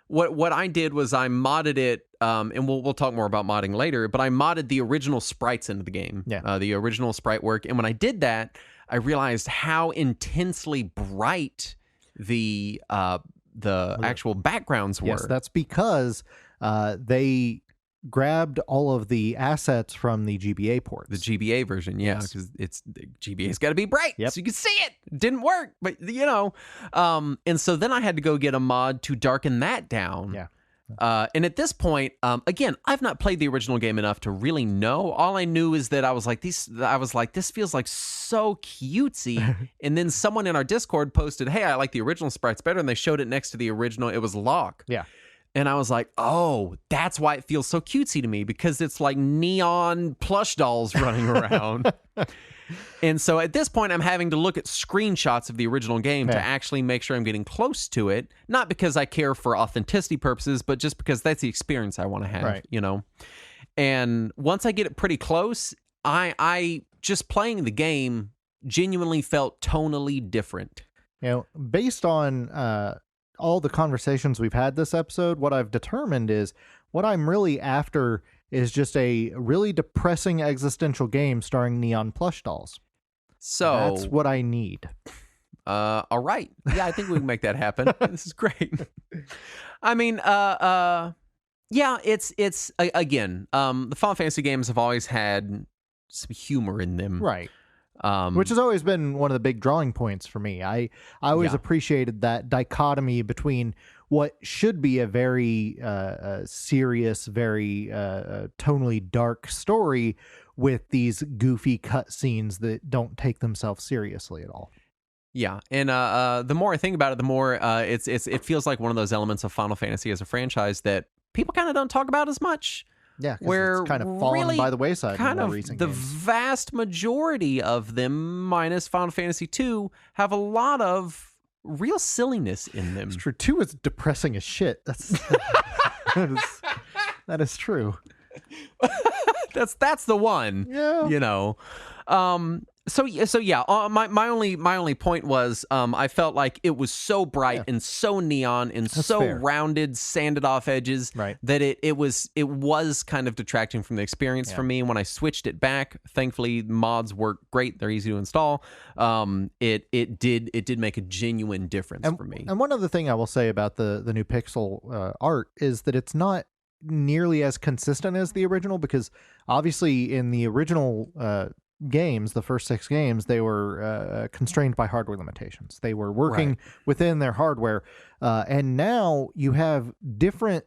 What I did was I modded it, and we'll talk more about modding later, but I modded the original sprites into the game, the original sprite work, and when I did that, I realized how intensely bright the actual backgrounds were. Yes, that's because they grabbed all of the assets from the GBA ports. The GBA version, because GBA's got to be bright, so you can see it. It didn't work, but you know. And so then I had to go get a mod to darken that down. Yeah. And at this point, again, I've not played the original game enough to really know. All I knew is that I was like, this feels like so cutesy. And then someone in our Discord posted, hey, I like the original sprites better. And they showed it next to the original. It was Locke. Yeah. And I was like, oh, that's why it feels so cutesy to me, because it's like neon plush dolls running around. And so at this point, I'm having to look at screenshots of the original game to actually make sure I'm getting close to it. Not because I care for authenticity purposes, but just because that's the experience I want to have, you know? And once I get it pretty close, I just playing the game genuinely felt tonally different. You know, based on all the conversations we've had this episode, what I've determined is what I'm really after is just a really depressing existential game starring neon plush dolls. So that's what I need. All right. Yeah, I think we can make that happen. This is great. I mean, yeah, it's again, the Final Fantasy games have always had some humor in them. Right. Which has always been one of the big drawing points for me. I always appreciated that dichotomy between what should be a very serious, very tonally dark story with these goofy cutscenes that don't take themselves seriously at all. Yeah, and the more I think about it, the more it feels like one of those elements of Final Fantasy as a franchise that people kind of don't talk about as much. Yeah, where it's kind of fallen really by the wayside. Kind in of recent the games. vast majority of them, minus Final Fantasy II, have a lot of real silliness in them. It's true. 2 is depressing as shit. That is true. That's the one. Yeah. You know. So yeah. My only point was I felt like it was so bright and so neon and That's so fair. rounded, sanded off edges that it was kind of detracting from the experience for me. When I switched it back, thankfully mods work great. They're easy to install. It did make a genuine difference for me. And one other thing I will say about the new pixel art is that it's not nearly as consistent as the original, because obviously in the original games, the first 6 games, they were constrained by hardware limitations. They were working within their hardware, and now you have different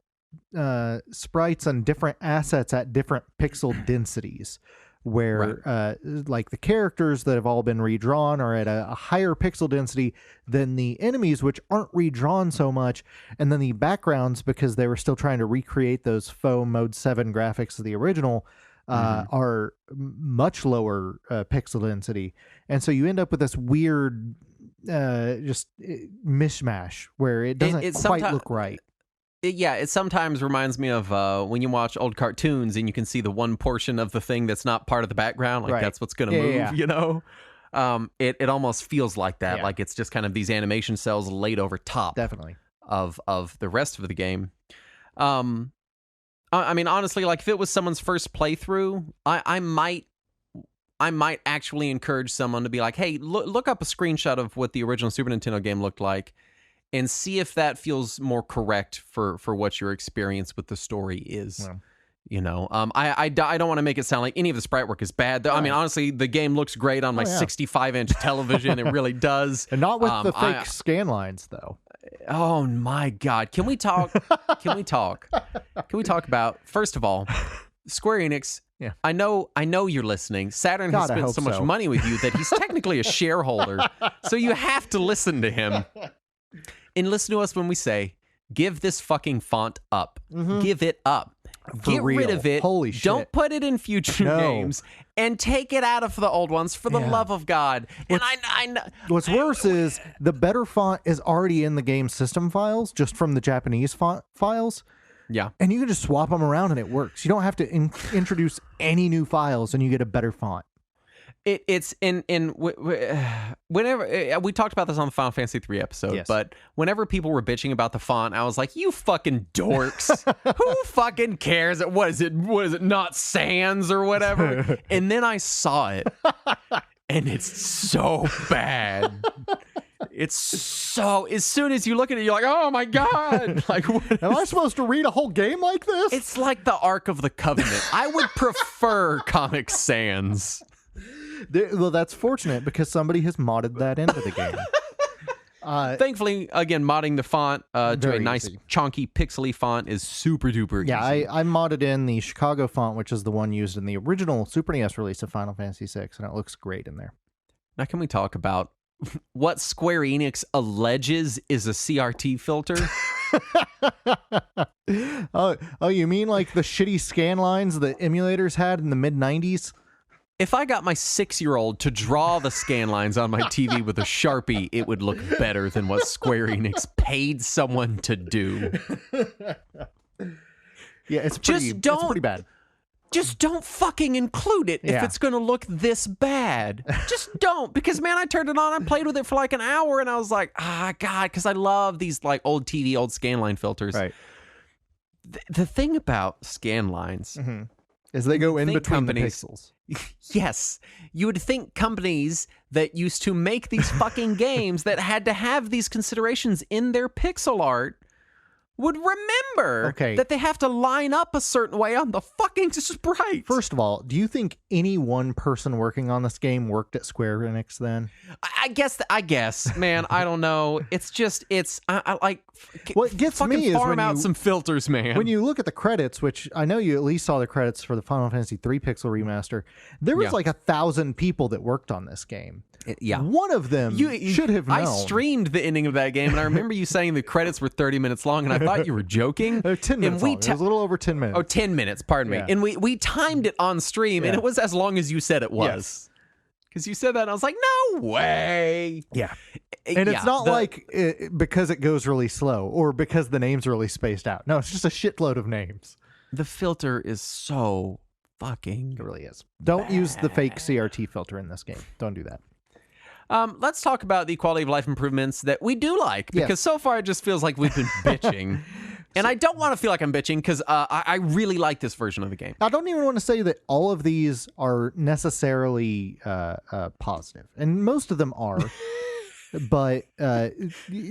sprites and different assets at different pixel densities, where like the characters that have all been redrawn are at a higher pixel density than the enemies, which aren't redrawn so much, and then the backgrounds, because they were still trying to recreate those faux Mode 7 graphics of the original, are much lower pixel density, and so you end up with this weird mishmash where it doesn't quite look right. It sometimes reminds me of when you watch old cartoons and you can see the one portion of the thing that's not part of the background, like that's what's going to move, you know? It almost feels like that, like it's just kind of these animation cells laid over top definitely of the rest of the game. I mean, honestly, like if it was someone's first playthrough, I might actually encourage someone to be like, hey, look up a screenshot of what the original Super Nintendo game looked like and see if that feels more correct for what your experience with the story is. Yeah. You know, I don't want to make it sound like any of the sprite work is bad. I mean, honestly, the game looks great on my 65-inch television. It really does. And not with the fake scan lines, though. Oh, my God. Can we talk? Can we talk about, first of all, Square Enix? Yeah. I know you're listening. Saturn has spent so much money with you that he's technically a shareholder. So you have to listen to him. And listen to us when we say, give this fucking font up. Give it up. Get rid of it. Holy shit. Don't put it in future games. And take it out of the old ones for the love of God. What's worse is the better font is already in the game system files, just from the Japanese font files. Yeah. And you can just swap them around and it works. You don't have to introduce any new files and you get a better font. It's whenever we talked about this on the Final Fantasy 3 episode, but whenever people were bitching about the font, I was like, "You fucking dorks! Who fucking cares? What is it? Not Sans or whatever?" And then I saw it, and it's so bad. It's so. As soon as you look at it, you're like, "Oh my God!" Like, am I supposed to read a whole game like this? It's like the Ark of the Covenant. I would prefer Comic Sans. Well, that's fortunate because somebody has modded that into the game. Thankfully, again, modding the font to a nice, easy, chunky, pixely font is super duper easy. Yeah, I modded in the Chicago font, which is the one used in the original Super NES release of Final Fantasy VI, and it looks great in there. Now, can we talk about what Square Enix alleges is a CRT filter? Oh, you mean like the shitty scan lines that emulators had in the mid-90s? If I got my 6-year-old to draw the scan lines on my TV with a Sharpie, it would look better than what Square Enix paid someone to do. Yeah, it's pretty bad. Just don't fucking include it if it's going to look this bad. Just don't. Because, man, I turned it on. I played with it for like an hour, and I was like, God, because I love these like old TV, old scanline filters. Right. The thing about scan lines is they go in between the pixels. Yes. You would think companies that used to make these fucking games that had to have these considerations in their pixel art would remember that they have to line up a certain way on the fucking sprite. First of all, do you think any one person working on this game worked at Square Enix then? I guess, man. I don't know. It's just, I like, what gets me is farm out some filters, man. When you look at the credits, which I know you at least saw the credits for the Final Fantasy 3 Pixel Remaster, there was like 1,000 people that worked on this game. One of them should have known. I streamed the ending of that game, and I remember you saying the credits were 30 minutes long, and I thought you were joking. 10 minutes long. It was a little over 10 minutes. Oh, 10 minutes, pardon me. And we timed it on stream, and it was as long as you said it was. Because you said that, and I was like, no way. Yeah. And it's not like because it goes really slow, or because the names are really spaced out. No, it's just a shitload of names. The filter is so fucking It really is. Don't use the fake CRT filter in this game. Don't do that. Let's talk about the quality of life improvements that we do like, because so far it just feels like we've been bitching. And I don't want to feel like I'm bitching, because I really like this version of the game. I don't even want to say that all of these are necessarily positive, and most of them are. But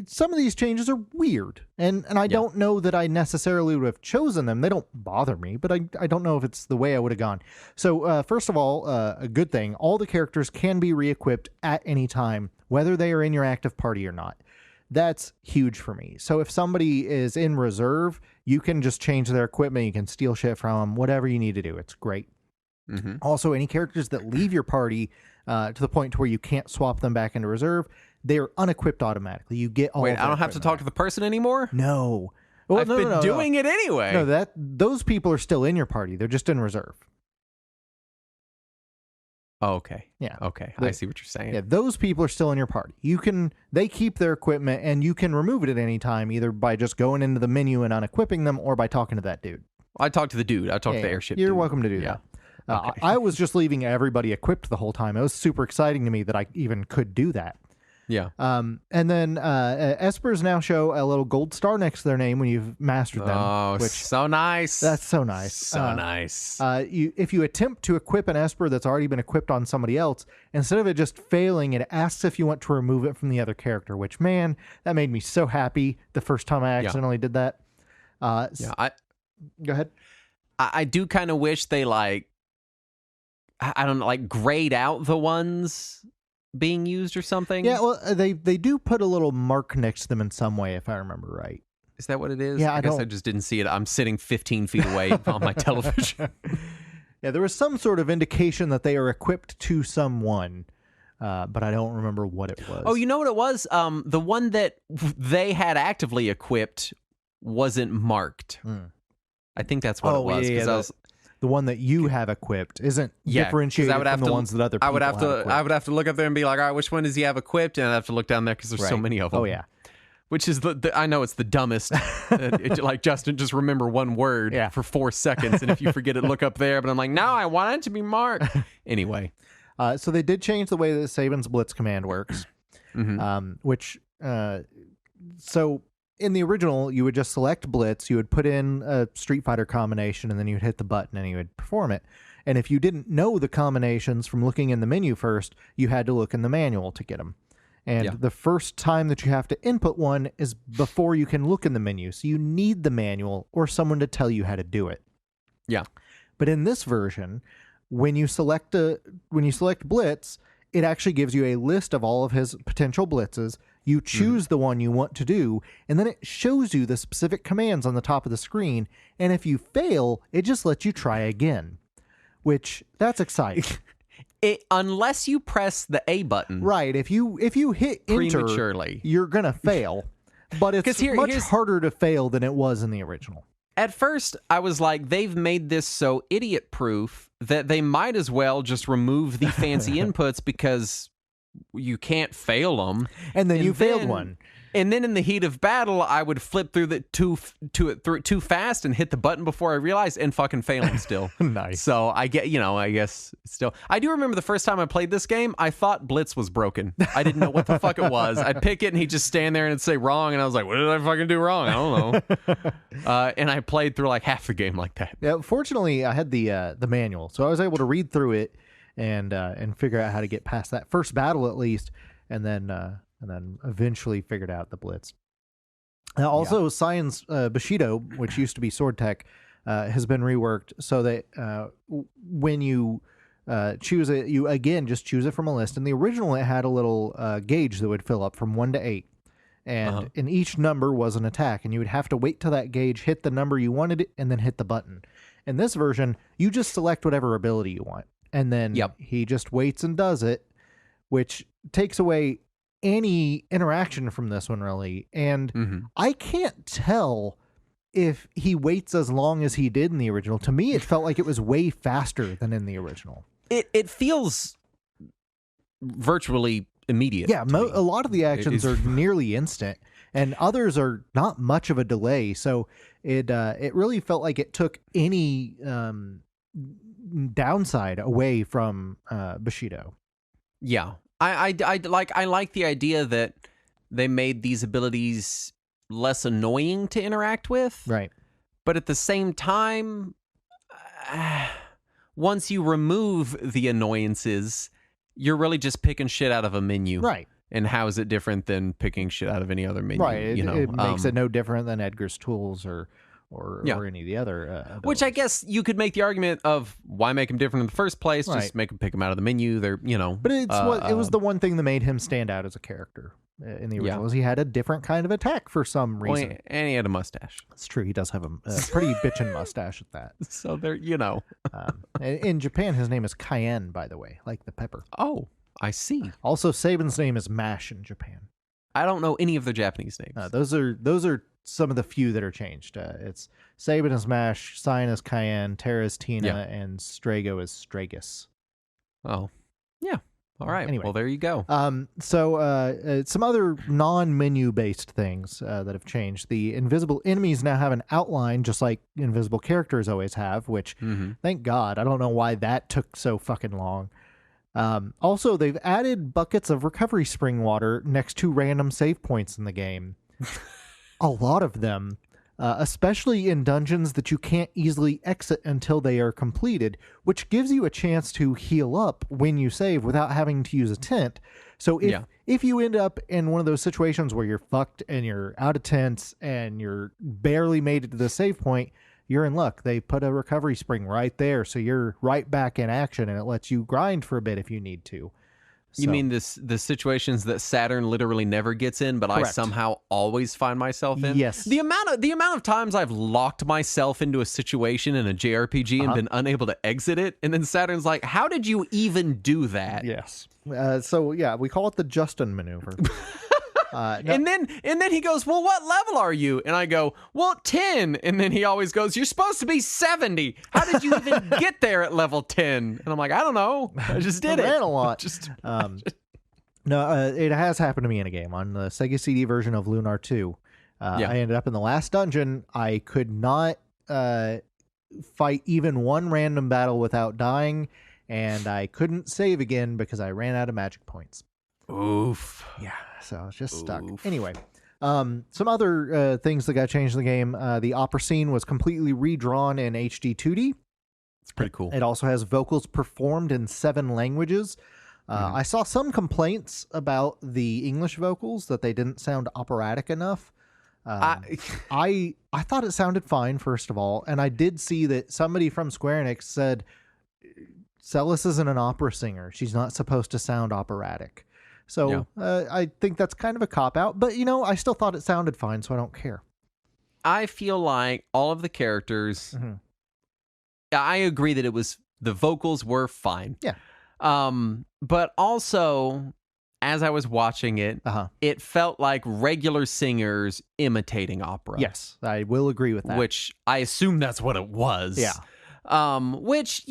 some of these changes are weird, and I don't know that I necessarily would have chosen them. They don't bother me, but I don't know if it's the way I would have gone. So first of all, a good thing, all the characters can be re-equipped at any time, whether they are in your active party or not. That's huge for me. So if somebody is in reserve, you can just change their equipment, you can steal shit from them, whatever you need to do. It's great. Mm-hmm. Also, any characters that leave your party to the point to where you can't swap them back into reserve, they are unequipped automatically. You get all. Wait, I don't have to talk to the person anymore? No. Well, I've been doing it anyway. No, those people are still in your party. They're just in reserve. Oh, okay. Yeah. Okay. I see what you're saying. Yeah, those people are still in your party. They keep their equipment, and you can remove it at any time, either by just going into the menu and unequipping them, or by talking to that dude. I talked to the dude. I talked to the airship You're dude. welcome to do that. Okay. I was just leaving everybody equipped the whole time. It was super exciting to me that I even could do that. Yeah. And then Espers now show a little gold star next to their name when you've mastered them. Oh, so nice. That's so nice. So nice. If you attempt to equip an Esper that's already been equipped on somebody else, instead of it just failing, it asks if you want to remove it from the other character, which, man, that made me so happy the first time I accidentally did that. Go ahead. I do kind of wish they, like, I don't know, like, grayed out the ones being used or something. Yeah, well, they do put a little mark next to them in some way, if I remember right. Is that what it is? Yeah, I guess I just didn't see it. I'm sitting 15 feet away on my television. Yeah, there was some sort of indication that they are equipped to someone, but I don't remember what it was. Oh, you know what it was? The one that they had actively equipped wasn't marked. I think that's what it was. Yeah, the one that you have equipped isn't differentiated from the ones that other people have equipped. I would have to look up there and be like, all right, which one does he have equipped? And I'd have to look down there because there's so many of them. Oh, yeah. Which is, I know it's the dumbest. Like, Justin, just remember one word for 4 seconds. And if you forget it, look up there. But I'm like, no, I want it to be marked. Anyway. So they did change the way that Saban's Blitz command works. So in the original, you would just select Blitz, you would put in a Street Fighter combination, and then you would hit the button and you would perform it. And if you didn't know the combinations from looking in the menu first, you had to look in the manual to get them. And the first time that you have to input one is before you can look in the menu. So you need the manual or someone to tell you how to do it. Yeah. But in this version, when you select Blitz, it actually gives you a list of all of his potential blitzes. You choose the one you want to do, and then it shows you the specific commands on the top of the screen. And if you fail, it just lets you try again, which that's exciting. Unless you press the A button. Right. If you hit enter, prematurely, you're going to fail. But it's much harder to fail than it was in the original. At first, I was like, they've made this so idiot-proof that they might as well just remove the fancy inputs because you can't fail them. And then you failed one. And then in the heat of battle, I would flip through it too fast and hit the button before I realized and fucking fail them still. Nice. So I guess still. I do remember the first time I played this game, I thought Blitz was broken. I didn't know what the fuck it was. I'd pick it and he'd just stand there and it'd say wrong. And I was like, what did I fucking do wrong? I don't know. And I played through like half the game like that. Yeah. Fortunately, I had the manual, so I was able to read through it and figure out how to get past that first battle at least, and then eventually figured out the Blitz. Also, Science Bushido, which used to be Sword Tech, has been reworked so that when you choose it, you again just choose it from a list. In the original, it had a little gauge that would fill up from 1 to 8. And in each number was an attack, and you would have to wait till that gauge hit the number you wanted, and then hit the button. In this version, you just select whatever ability you want, and then he just waits and does it, which takes away any interaction from this one, really. And I can't tell if he waits as long as he did in the original. To me, it felt like it was way faster than in the original. It feels virtually immediate. Yeah, a lot of the actions are nearly instant, and others are not much of a delay. So it really felt like it took any downside away from Bushido. Yeah. I like the idea that they made these abilities less annoying to interact with. Right. But at the same time, once you remove the annoyances, you're really just picking shit out of a menu. Right. And how is it different than picking shit out of any other menu? Right. It makes it no different than Edgar's Tools or any of the other which I guess you could make the argument of why make him different in the first place. Just make him pick him out of the menu. They're, But it was the one thing that made him stand out as a character. in the originals. He had a different kind of attack for some reason. Well, and he had a mustache. It's true. He does have a pretty bitchin' mustache at that. So there, In Japan, his name is Cayenne, by the way, like the pepper. Oh, I see. Also, Saban's name is Mash in Japan. I don't know any of their Japanese names. Those are some of the few that are changed. It's Saban is Mash, Cyan is Cayenne, Terra is Tina, and Strago is Stragus. Oh, yeah. All right. Anyway. Well, there you go. So some other non-menu based things that have changed. The invisible enemies now have an outline, just like invisible characters always have, which, thank God. I don't know why that took so fucking long. Also, they've added buckets of recovery spring water next to random save points in the game. A lot of them, especially in dungeons that you can't easily exit until they are completed, which gives you a chance to heal up when you save without having to use a tent. So if you end up in one of those situations where you're fucked and you're out of tents and you're barely made it to the save point, you're in luck. They put a recovery spring right there, so you're right back in action, and it lets you grind for a bit if you need to. You mean the situations that Saturn literally never gets in, but Correct. I somehow always find myself in? Yes. The amount of times I've locked myself into a situation in a JRPG and been unable to exit it, and then Saturn's like, "How did you even do that?" Yes. We call it the Justin maneuver. And then he goes, "Well, what level are you?" And I go, "Well, 10." And then he always goes, "You're supposed to be 70. How did you even get there at level 10?" And I'm like, "I don't know. I just did it." Ran a lot. No, it has happened to me in a game on the Sega CD version of Lunar 2. I ended up in the last dungeon. I could not fight even one random battle without dying, and I couldn't save again because I ran out of magic points. Oof. Yeah, so I was just stuck. Anyway, some other things that got changed in the game. The opera scene was completely redrawn in HD 2D. It's pretty cool. It also has vocals performed in 7 languages. I saw some complaints about the English vocals, that they didn't sound operatic enough. I thought it sounded fine, first of all, and I did see that somebody from Square Enix said Celis isn't an opera singer. She's not supposed to sound operatic. So I think that's kind of a cop-out, but, I still thought it sounded fine, so I don't care. I feel like all of the characters, I agree that the vocals were fine. Yeah. But also, as I was watching it, it felt like regular singers imitating opera. Yes, I will agree with that. Which I assume that's what it was. Yeah. Which,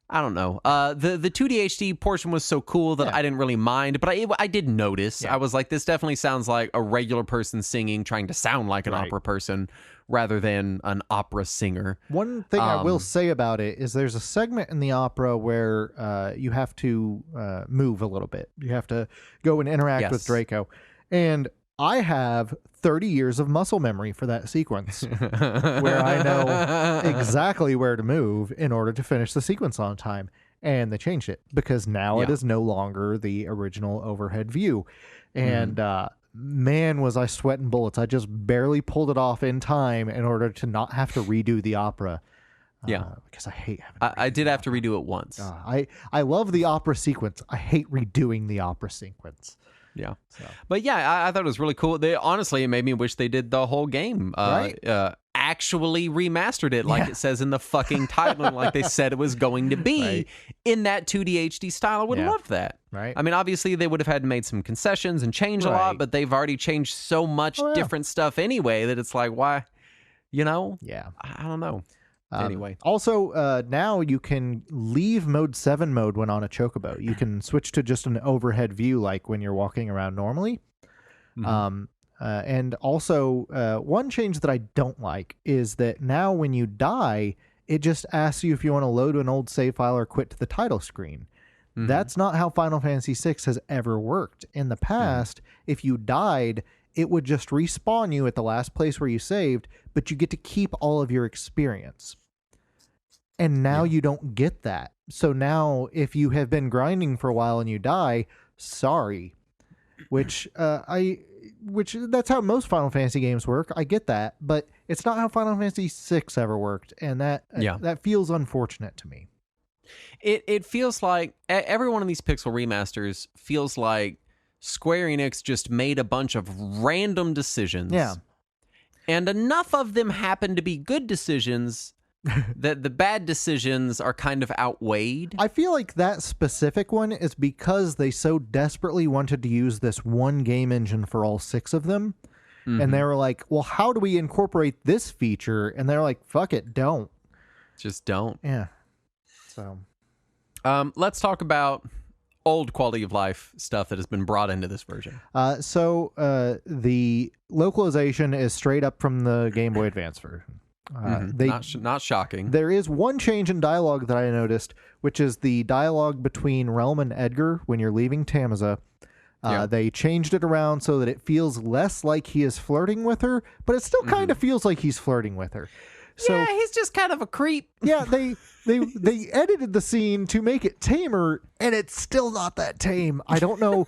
I don't know. The 2D HD portion was so cool that I didn't really mind, but I did notice. I was like, this definitely sounds like a regular person singing, trying to sound like an opera person rather than an opera singer. One thing I will say about it is there's a segment in the opera where you have to move a little bit. You have to go and interact with Draco. And I have 30 years of muscle memory for that sequence where I know exactly where to move in order to finish the sequence on time. And they changed it because now it is no longer the original overhead view. And man, was I sweating bullets. I just barely pulled it off in time in order to not have to redo the opera. Because I hate having to I did have to redo it once. I love the opera sequence. I hate redoing the opera sequence. Yeah. But I thought it was really cool. Honestly, it made me wish they did the whole game. Actually remastered it like it says in the fucking title, like they said it was going to be in that 2D HD style. I would have loved that. Right. I mean, obviously they would have had made some concessions and changed a lot, but they've already changed so much different stuff anyway that it's like, why, Yeah. I don't know. Anyway. Also, now you can leave mode 7 mode when on a chocobo. You can switch to just an overhead view like when you're walking around normally. And also, one change that I don't like is that now when you die, it just asks you if you want to load an old save file or quit to the title screen. That's not how Final Fantasy VI has ever worked. In the past, if you died, it would just respawn you at the last place where you saved, but you get to keep all of your experience. And now you don't get that. So now if you have been grinding for a while and you die, sorry. Which that's how most Final Fantasy games work. I get that, but it's not how Final Fantasy VI ever worked, and that feels unfortunate to me. It feels like every one of these Pixel remasters feels like Square Enix just made a bunch of random decisions. Yeah. And enough of them happen to be good decisions that the bad decisions are kind of outweighed. I feel like that specific one is because they so desperately wanted to use this one game engine for all 6 of them. Mm-hmm. And they were like, well, how do we incorporate this feature? And they're like, fuck it, don't. Just don't. Yeah. So, let's talk about old quality of life stuff that has been brought into this version. The localization is straight up from the Game Boy Advance version. Not shocking. There is one change in dialogue that I noticed, which is the dialogue between Relm and Edgar when you're leaving Tamaza. They changed it around so that it feels less like he is flirting with her, but it still kind of feels like he's flirting with her. So, yeah, he's just kind of a creep. Yeah, they edited the scene to make it tamer, and it's still not that tame. I don't know.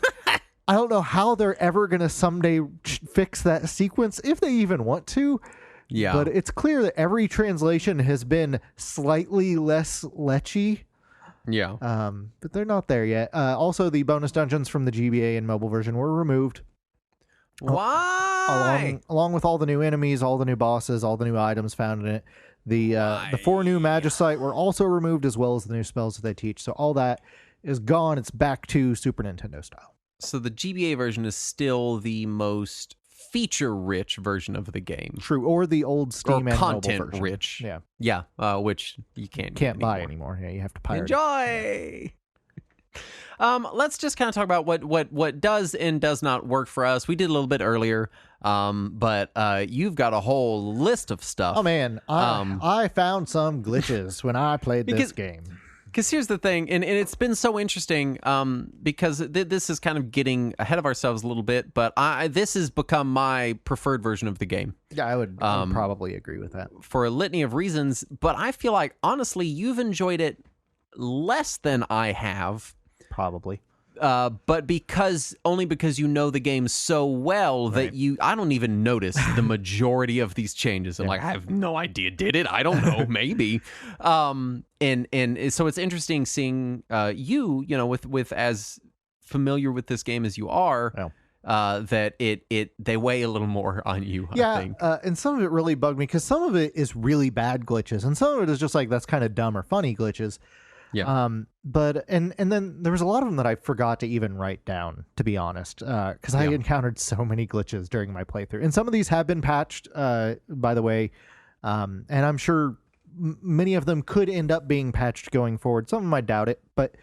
I don't know how they're ever going to someday fix that sequence, if they even want to. Yeah. But it's clear that every translation has been slightly less lechy. Yeah. But they're not there yet. Also, the bonus dungeons from the GBA and mobile version were removed. Why? Along with all the new enemies, all the new bosses, all the new items found in it. The 4 new Magicite were also removed, as well as the new spells that they teach. So all that is gone. It's back to Super Nintendo style. So the GBA version is still the most feature-rich version of the game. True, or the old Steam and mobile version. Content-rich. Yeah. Which you can't buy anymore. Yeah, you have to pirate. Enjoy! Let's just kind of talk about what does and does not work for us. We did a little bit earlier, but you've got a whole list of stuff. Oh, man. I found some glitches when I played this game. Because here's the thing, and it's been so interesting because this is kind of getting ahead of ourselves a little bit, but this has become my preferred version of the game. Yeah, I would probably agree with that. For a litany of reasons, but I feel like, honestly, you've enjoyed it less than I have. Probably. But only because you know the game so well that I don't even notice the majority of these changes. I'm like, I have no idea. Did it? I don't know. Maybe. And so it's interesting seeing you with as familiar with this game as you are. That they weigh a little more on you. I think. And some of it really bugged me because some of it is really bad glitches, and some of it is just like that's kind of dumb or funny glitches. Yeah. But and then there was a lot of them that I forgot to even write down, to be honest, because I encountered so many glitches during my playthrough, and some of these have been patched, by the way, and I'm sure many of them could end up being patched going forward. Some of them I doubt it, but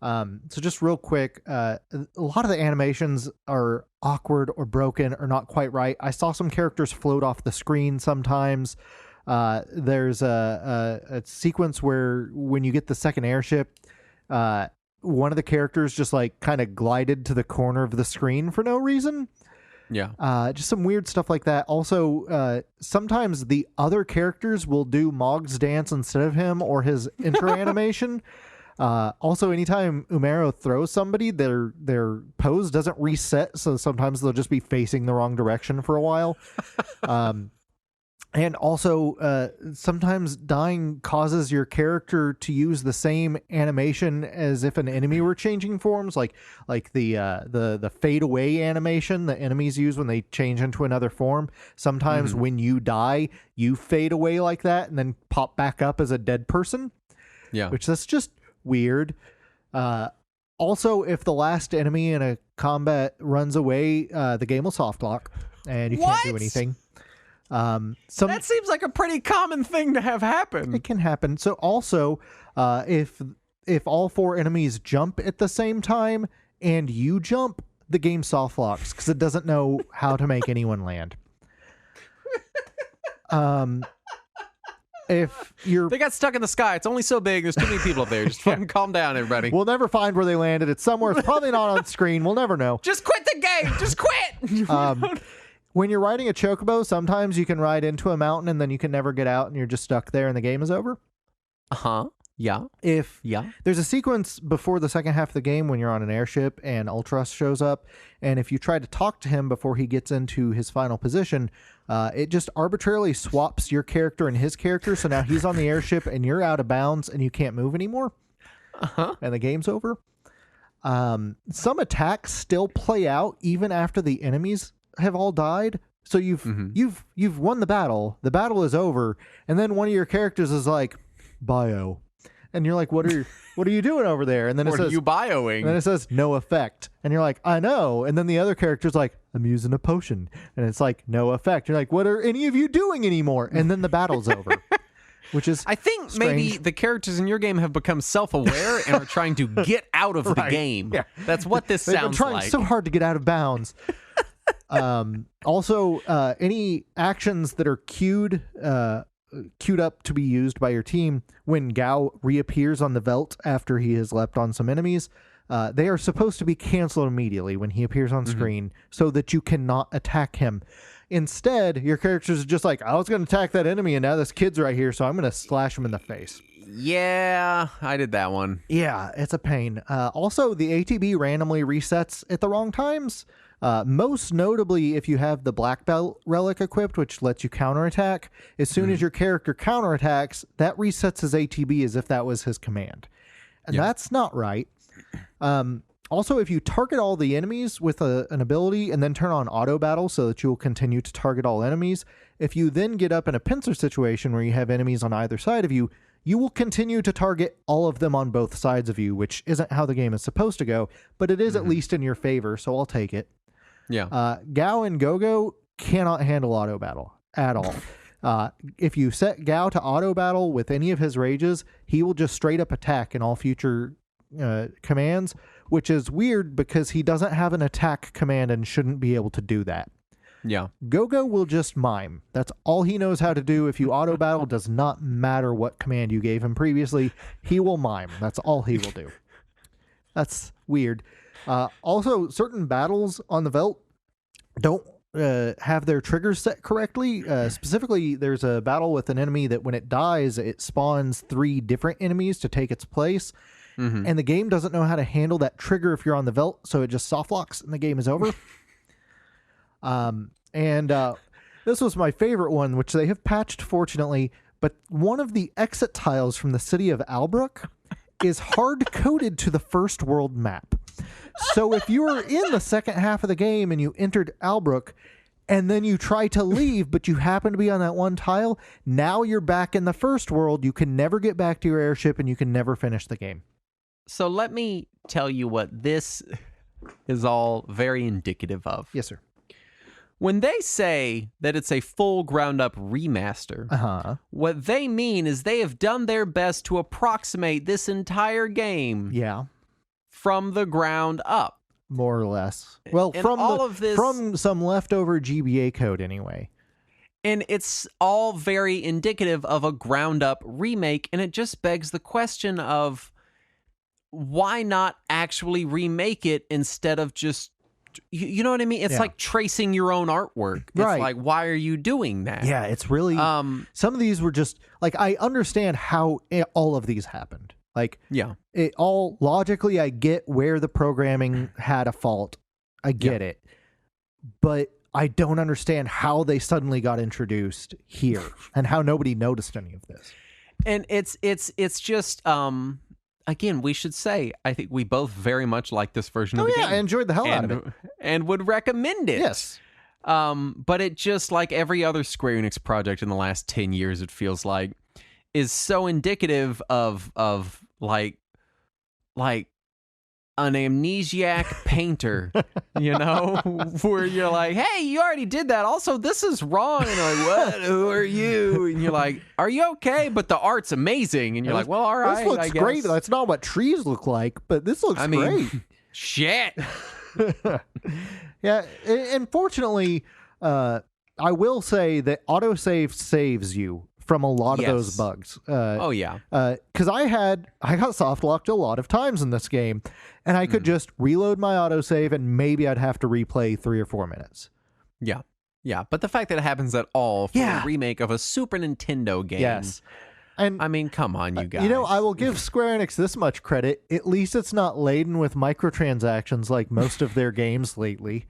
so just real quick, a lot of the animations are awkward or broken or not quite right. I saw some characters float off the screen sometimes. There's a sequence where when you get the second airship, one of the characters just like kind of glided to the corner of the screen for no reason. Yeah. Just some weird stuff like that. Also, sometimes the other characters will do Mog's dance instead of him or his intro animation. Also, anytime Umero throws somebody, their pose doesn't reset, so sometimes they'll just be facing the wrong direction for a while. And also, sometimes dying causes your character to use the same animation as if an enemy were changing forms, like the fade away animation that enemies use when they change into another form. Sometimes when you die, you fade away like that and then pop back up as a dead person. Yeah, which that's just weird. Also, if the last enemy in a combat runs away, the game will soft lock and you can't do anything. That seems like a pretty common thing to have happen. It can happen. So also, if all 4 enemies jump at the same time and you jump, the game soft locks because it doesn't know how to make anyone land. If they got stuck in the sky, it's only so big. There's too many people up there. Just fucking calm down, everybody. We'll never find where they landed. It's somewhere. It's probably not on screen. We'll never know. Just quit the game. Just quit. When you're riding a chocobo, sometimes you can ride into a mountain and then you can never get out and you're just stuck there and the game is over. Yeah. There's a sequence before the second half of the game when you're on an airship and Ultros shows up, and if you try to talk to him before he gets into his final position, it just arbitrarily swaps your character and his character, so now he's on the airship and you're out of bounds and you can't move anymore. and the game's over. Some attacks still play out even after the enemies have all died. So you've won the battle. The battle is over, and then one of your characters is like, bio. And you're like, what are you doing over there? And then What are you bioing? And then it says no effect. And you're like, I know. And then the other character's like, I'm using a potion. And it's like, no effect. You're like, what are any of you doing anymore? And then the battle's over. Which is I think strange. maybe the characters in your game have become self-aware and are trying to get out of the game. Yeah. That's what this They've sounds been trying like. so hard to get out of bounds. Also, any actions that are queued up to be used by your team when Gao reappears on the veldt after he has leapt on some enemies, they are supposed to be canceled immediately when he appears on screen so that you cannot attack him. Instead, your characters are just like, I was going to attack that enemy and now this kid's right here, so I'm going to slash him in the face. Yeah, I did that one. Yeah, it's a pain. Also, the ATB randomly resets at the wrong times. Most notably, if you have the black belt relic equipped, which lets you counterattack, as soon as your character counterattacks, that resets his ATB as if that was his command. And that's not right. Also, if you target all the enemies with an ability and then turn on auto battle so that you will continue to target all enemies, if you then get up in a pincer situation where you have enemies on either side of you, you will continue to target all of them on both sides of you, which isn't how the game is supposed to go, but it is at least in your favor, so I'll take it. Yeah. Gao and Gogo cannot handle auto battle at all. If you set Gao to auto battle with any of his rages, he will just straight up attack in all future commands, which is weird because he doesn't have an attack command and shouldn't be able to do that. Yeah. Gogo will just mime. That's all he knows how to do. If you auto battle, does not matter what command you gave him previously, he will mime. That's all he will do. That's weird. Also, certain battles on the veldt don't have their triggers set correctly. Specifically, there's a battle with an enemy that when it dies, it spawns 3 different enemies to take its place. And the game doesn't know how to handle that trigger if you're on the veldt, so it just soft locks and the game is over. This was my favorite one, which they have patched, fortunately, but one of the exit tiles from the city of Albrook is hard-coded to the first world map. So if you were in the second half of the game and you entered Albrook, and then you try to leave, but you happen to be on that one tile, now you're back in the first world, you can never get back to your airship, and you can never finish the game. So let me tell you what this is all very indicative of. Yes, sir. When they say that it's a full ground-up remaster, what they mean is they have done their best to approximate this entire game from the ground up. More or less. Well, and from some leftover GBA code anyway. And it's all very indicative of a ground-up remake, and it just begs the question of why not actually remake it instead of just, you know what I mean? It's like tracing your own artwork. It's like, why are you doing that? Yeah, it's really, some of these were just, like, I understand how all of these happened. Like, it all, logically, I get where the programming had a fault. I get it. But I don't understand how they suddenly got introduced here and how nobody noticed any of this. And it's just, again, we should say, I think we both very much like this version of the game. I enjoyed the hell out of it. And would recommend it. Yes. But it just, like every other Square Enix project in the last 10 years, it feels like, is so indicative of like an amnesiac painter, you know, where you're like, hey, you already did that. Also, this is wrong. And you're like, what? Who are you? And you're like, are you okay? But the art's amazing. And you're like, well, all right. This looks great. That's not what trees look like, but this looks great. Shit. Yeah. Unfortunately, I will say that autosave saves you from a lot of those bugs. Because I got soft locked a lot of times in this game, and I could just reload my autosave, and maybe I'd have to replay 3 or 4 minutes. Yeah. But the fact that it happens at all for a remake of a Super Nintendo game. Yes. And I mean, come on, you guys. You know, I will give Square Enix this much credit. At least it's not laden with microtransactions like most of their games lately.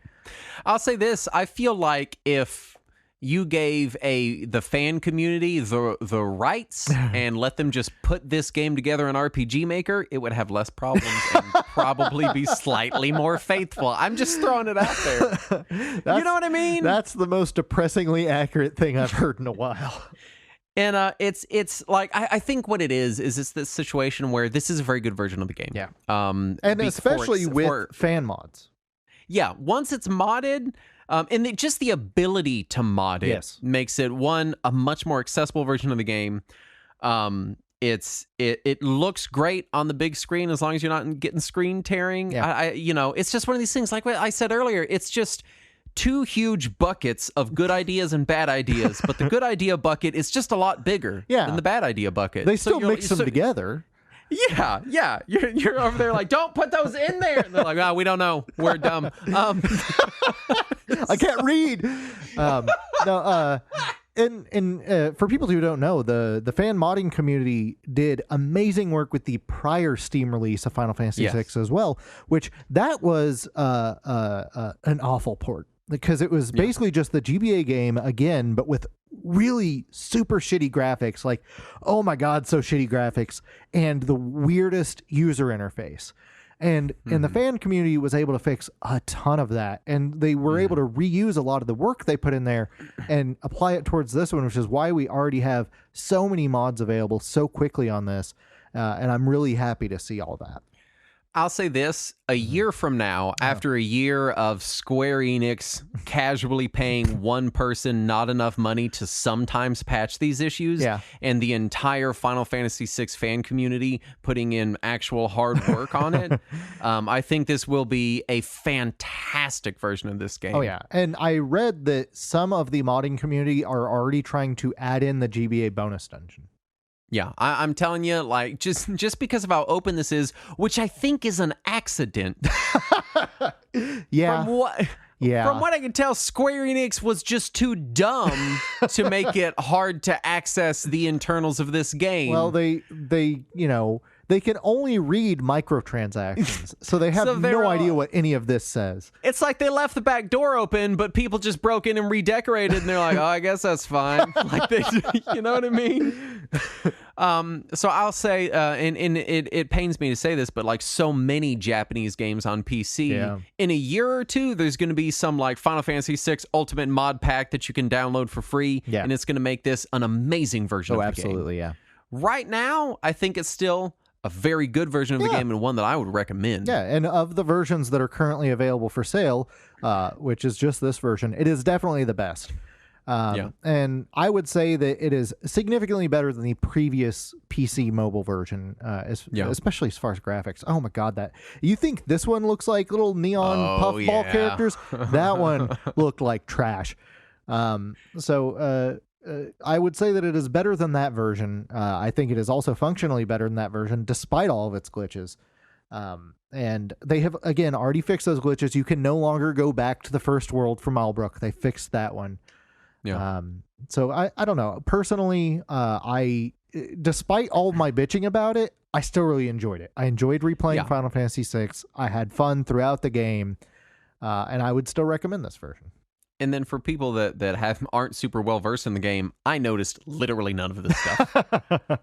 I'll say this. I feel like if you gave the fan community the rights and let them just put this game together in RPG Maker, it would have less problems and probably be slightly more faithful. I'm just throwing it out there. You know what I mean? That's the most depressingly accurate thing I've heard in a while. And it's like I think what it is it's this situation where this is a very good version of the game. Yeah. And especially with fan mods. Yeah, once it's modded, and just the ability to mod it makes it a much more accessible version of the game. It looks great on the big screen as long as you're not getting screen tearing. Yeah. It's just one of these things. Like what I said earlier, it's just two huge buckets of good ideas and bad ideas, but the good idea bucket is just a lot bigger than the bad idea bucket. They still mix them together. Yeah. You're over there like, don't put those in there. And they're like, we don't know. We're dumb. I can't read. And for people who don't know, the fan modding community did amazing work with the prior Steam release of Final Fantasy VI as well, which that was an awful port. Because it was basically just the GBA game again, but with really super shitty graphics. Like, oh my God, so shitty graphics. And the weirdest user interface. And the fan community was able to fix a ton of that. And they were able to reuse a lot of the work they put in there and apply it towards this one, which is why we already have so many mods available so quickly on this. And I'm really happy to see all that. I'll say this, a year from now, after a year of Square Enix casually paying one person not enough money to sometimes patch these issues, and the entire Final Fantasy VI fan community putting in actual hard work on it, I think this will be a fantastic version of this game. Oh, yeah. And I read that some of the modding community are already trying to add in the GBA bonus dungeon. Yeah, I'm telling you, like, just because of how open this is, which I think is an accident. From what I can tell, Square Enix was just too dumb to make it hard to access the internals of this game. Well, they they can only read microtransactions, so they have no idea what any of this says. It's like they left the back door open, but people just broke in and redecorated, and they're like, "Oh, I guess that's fine." Like you know what I mean? So I'll say, and it pains me to say this, but like so many Japanese games on PC, in a year or two, there's going to be some like Final Fantasy VI Ultimate Mod Pack that you can download for free, and it's going to make this an amazing version of the game. Absolutely, yeah. Right now, I think it's still a very good version of the game and one that I would recommend. Yeah, and of the versions that are currently available for sale, which is just this version, it is definitely the best. And I would say that it is significantly better than the previous PC mobile version, especially as far as graphics. Oh my God, that you think this one looks like little neon puffball characters? That one looked like trash. I would say that it is better than that version. I think it is also functionally better than that version, despite all of its glitches. And they have, again, already fixed those glitches. You can no longer go back to the first world from Malbrook. They fixed that one. So I don't know. Personally, despite all of my bitching about it, I still really enjoyed it. I enjoyed replaying Final Fantasy VI. I had fun throughout the game, and I would still recommend this version. And then for people that aren't super well versed in the game, I noticed literally none of this stuff.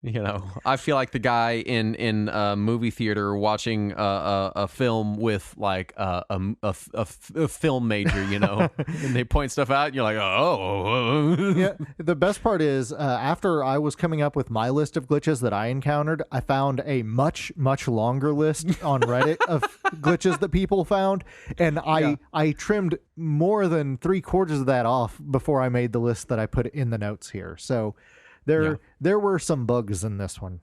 You know, I feel like the guy in a movie theater watching a film with like a film major, you know, and they point stuff out and you're like, oh. Yeah, the best part is after I was coming up with my list of glitches that I encountered, I found a much, much longer list on Reddit of glitches that people found. And I trimmed more than 3/4 of that off before I made the list that I put in the notes here. So there were some bugs in this one.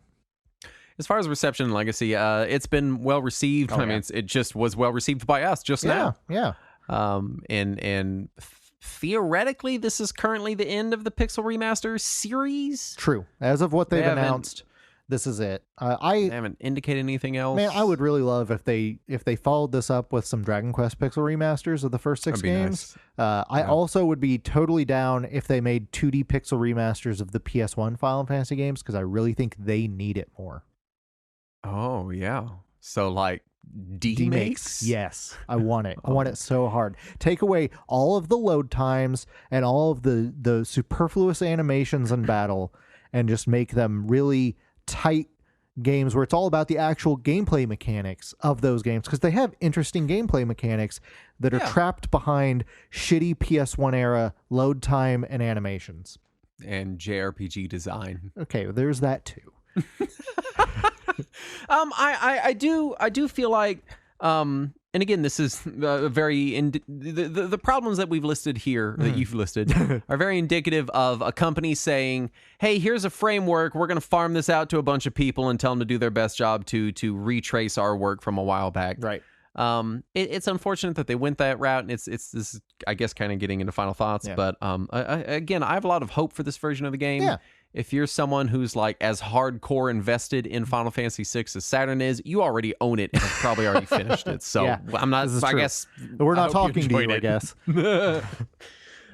As far as reception and legacy, it's been well received. I mean, it just was well received by us just now. Yeah. And theoretically, this is currently the end of the Pixel Remaster series. True. As of what they've announced, this is it. They haven't indicated anything else. Man, I would really love if they followed this up with some Dragon Quest Pixel remasters of the first 6 games. Nice. I also would be totally down if they made 2D pixel remasters of the PS1 Final Fantasy games, because I really think they need it more. Oh, yeah. So, like, demakes. Yes, I want it. I want it so hard. Take away all of the load times and all of the superfluous animations in battle, and just make them really tight games where it's all about the actual gameplay mechanics of those games, because they have interesting gameplay mechanics that are trapped behind shitty PS1 era load time and animations and JRPG design. Okay, there's that too. I do feel like, and again, this is the problems that we've listed here, that you've listed, are very indicative of a company saying, hey, here's a framework, we're going to farm this out to a bunch of people and tell them to do their best job to retrace our work from a while back. Right. It's unfortunate that they went that route, and it's this is, I guess, kind of getting into final thoughts. Yeah. But again, I have a lot of hope for this version of the game. Yeah. If you're someone who's like as hardcore invested in Final Fantasy VI as Saturn is, you already own it and have probably already finished it. So I'm not. I guess we're not talking to you. I guess.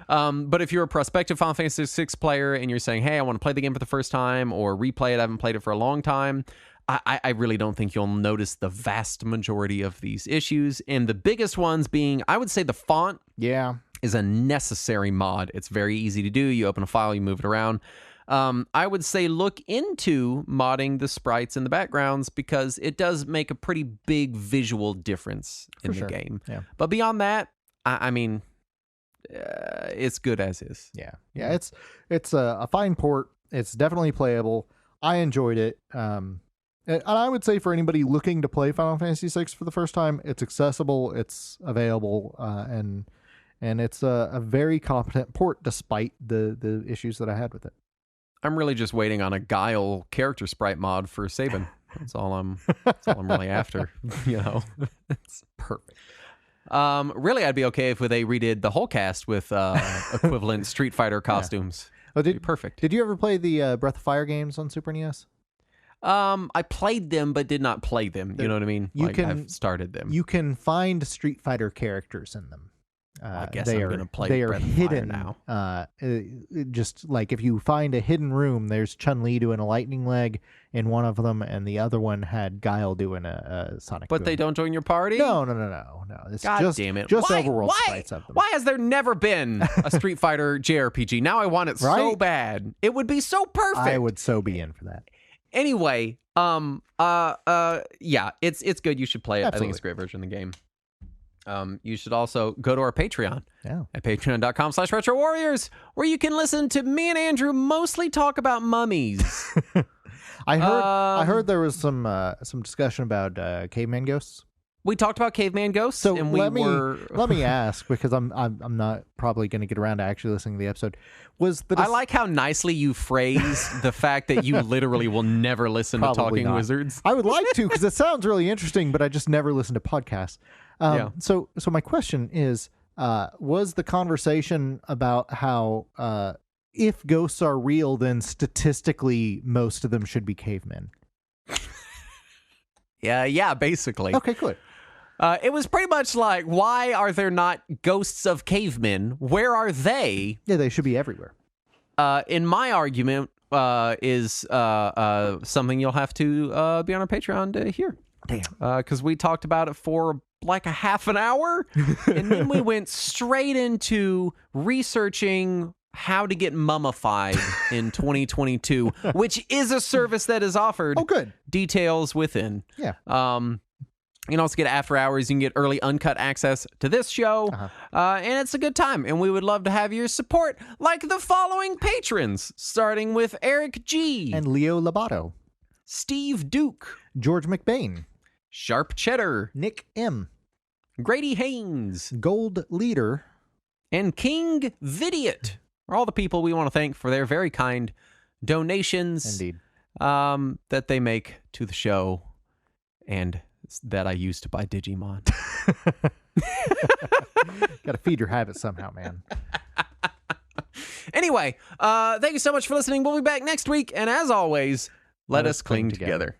But if you're a prospective Final Fantasy VI player and you're saying, "Hey, I want to play the game for the first time or replay it," I haven't played it for a long time. I really don't think you'll notice the vast majority of these issues, and the biggest ones being, I would say, the font. Yeah, is a necessary mod. It's very easy to do. You open a file, you move it around. I would say look into modding the sprites and the backgrounds, because it does make a pretty big visual difference in the game. Yeah. But beyond that, I mean, it's good as is. Yeah. It's a fine port. It's definitely playable. I enjoyed it. And I would say for anybody looking to play Final Fantasy VI for the first time, it's accessible, it's available, and it's a very competent port despite the issues that I had with it. I'm really just waiting on a Guile character sprite mod for Sabin. That's all I'm really after. You know, it's perfect. Really, I'd be okay if they redid the whole cast with equivalent Street Fighter costumes. Yeah. Oh, perfect. Did you ever play the Breath of Fire games on Super NES? I played them, but did not play them. You know what I mean? I've started them. You can find Street Fighter characters in them. I guess I'm going to play Breath of Fire hidden now. Just like if you find a hidden room, there's Chun-Li doing a lightning leg in one of them, and the other one had Guile doing a Sonic But boom. They don't join your party? No. It's God damn it. Just overworld sprites of them. Why has there never been a Street Fighter JRPG? Now I want it so bad. It would be so perfect. I would so be in for that. Anyway, yeah, it's good. You should play it. Absolutely. I think it's a great version of the game. You should also go to our Patreon at patreon.com/retrowarriors, where you can listen to me and Andrew mostly talk about mummies. I heard there was some discussion about caveman ghosts. We talked about caveman ghosts, so and let me ask, because I'm not probably going to get around to actually listening to the episode. I like how nicely you phrased the fact that you literally will never listen to Talking Wizards. I would like to, because it sounds really interesting, but I just never listen to podcasts. So my question is, was the conversation about how if ghosts are real, then statistically most of them should be cavemen? Yeah, basically. Okay, good. It was pretty much like, why are there not ghosts of cavemen? Where are they? Yeah, they should be everywhere. In my argument is something you'll have to be on our Patreon to hear. Damn. Because we talked about it for like a half an hour, and then we went straight into researching how to get mummified in 2022, which is a service that is offered. Oh, good. Details within. Yeah. You can also get after hours. You can get early uncut access to this show. And it's a good time. And we would love to have your support, like the following patrons, starting with Eric G. And Leo Labato. Steve Duke. George McBain. Sharp Cheddar. Nick M. Grady Haynes. Gold Leader. And King Vidiot. Are all the people we want to thank for their very kind donations. Indeed. That they make to the show and that I use to buy Digimon. Got to feed your habit somehow, man. Anyway, thank you so much for listening. We'll be back next week. And as always, let us cling together.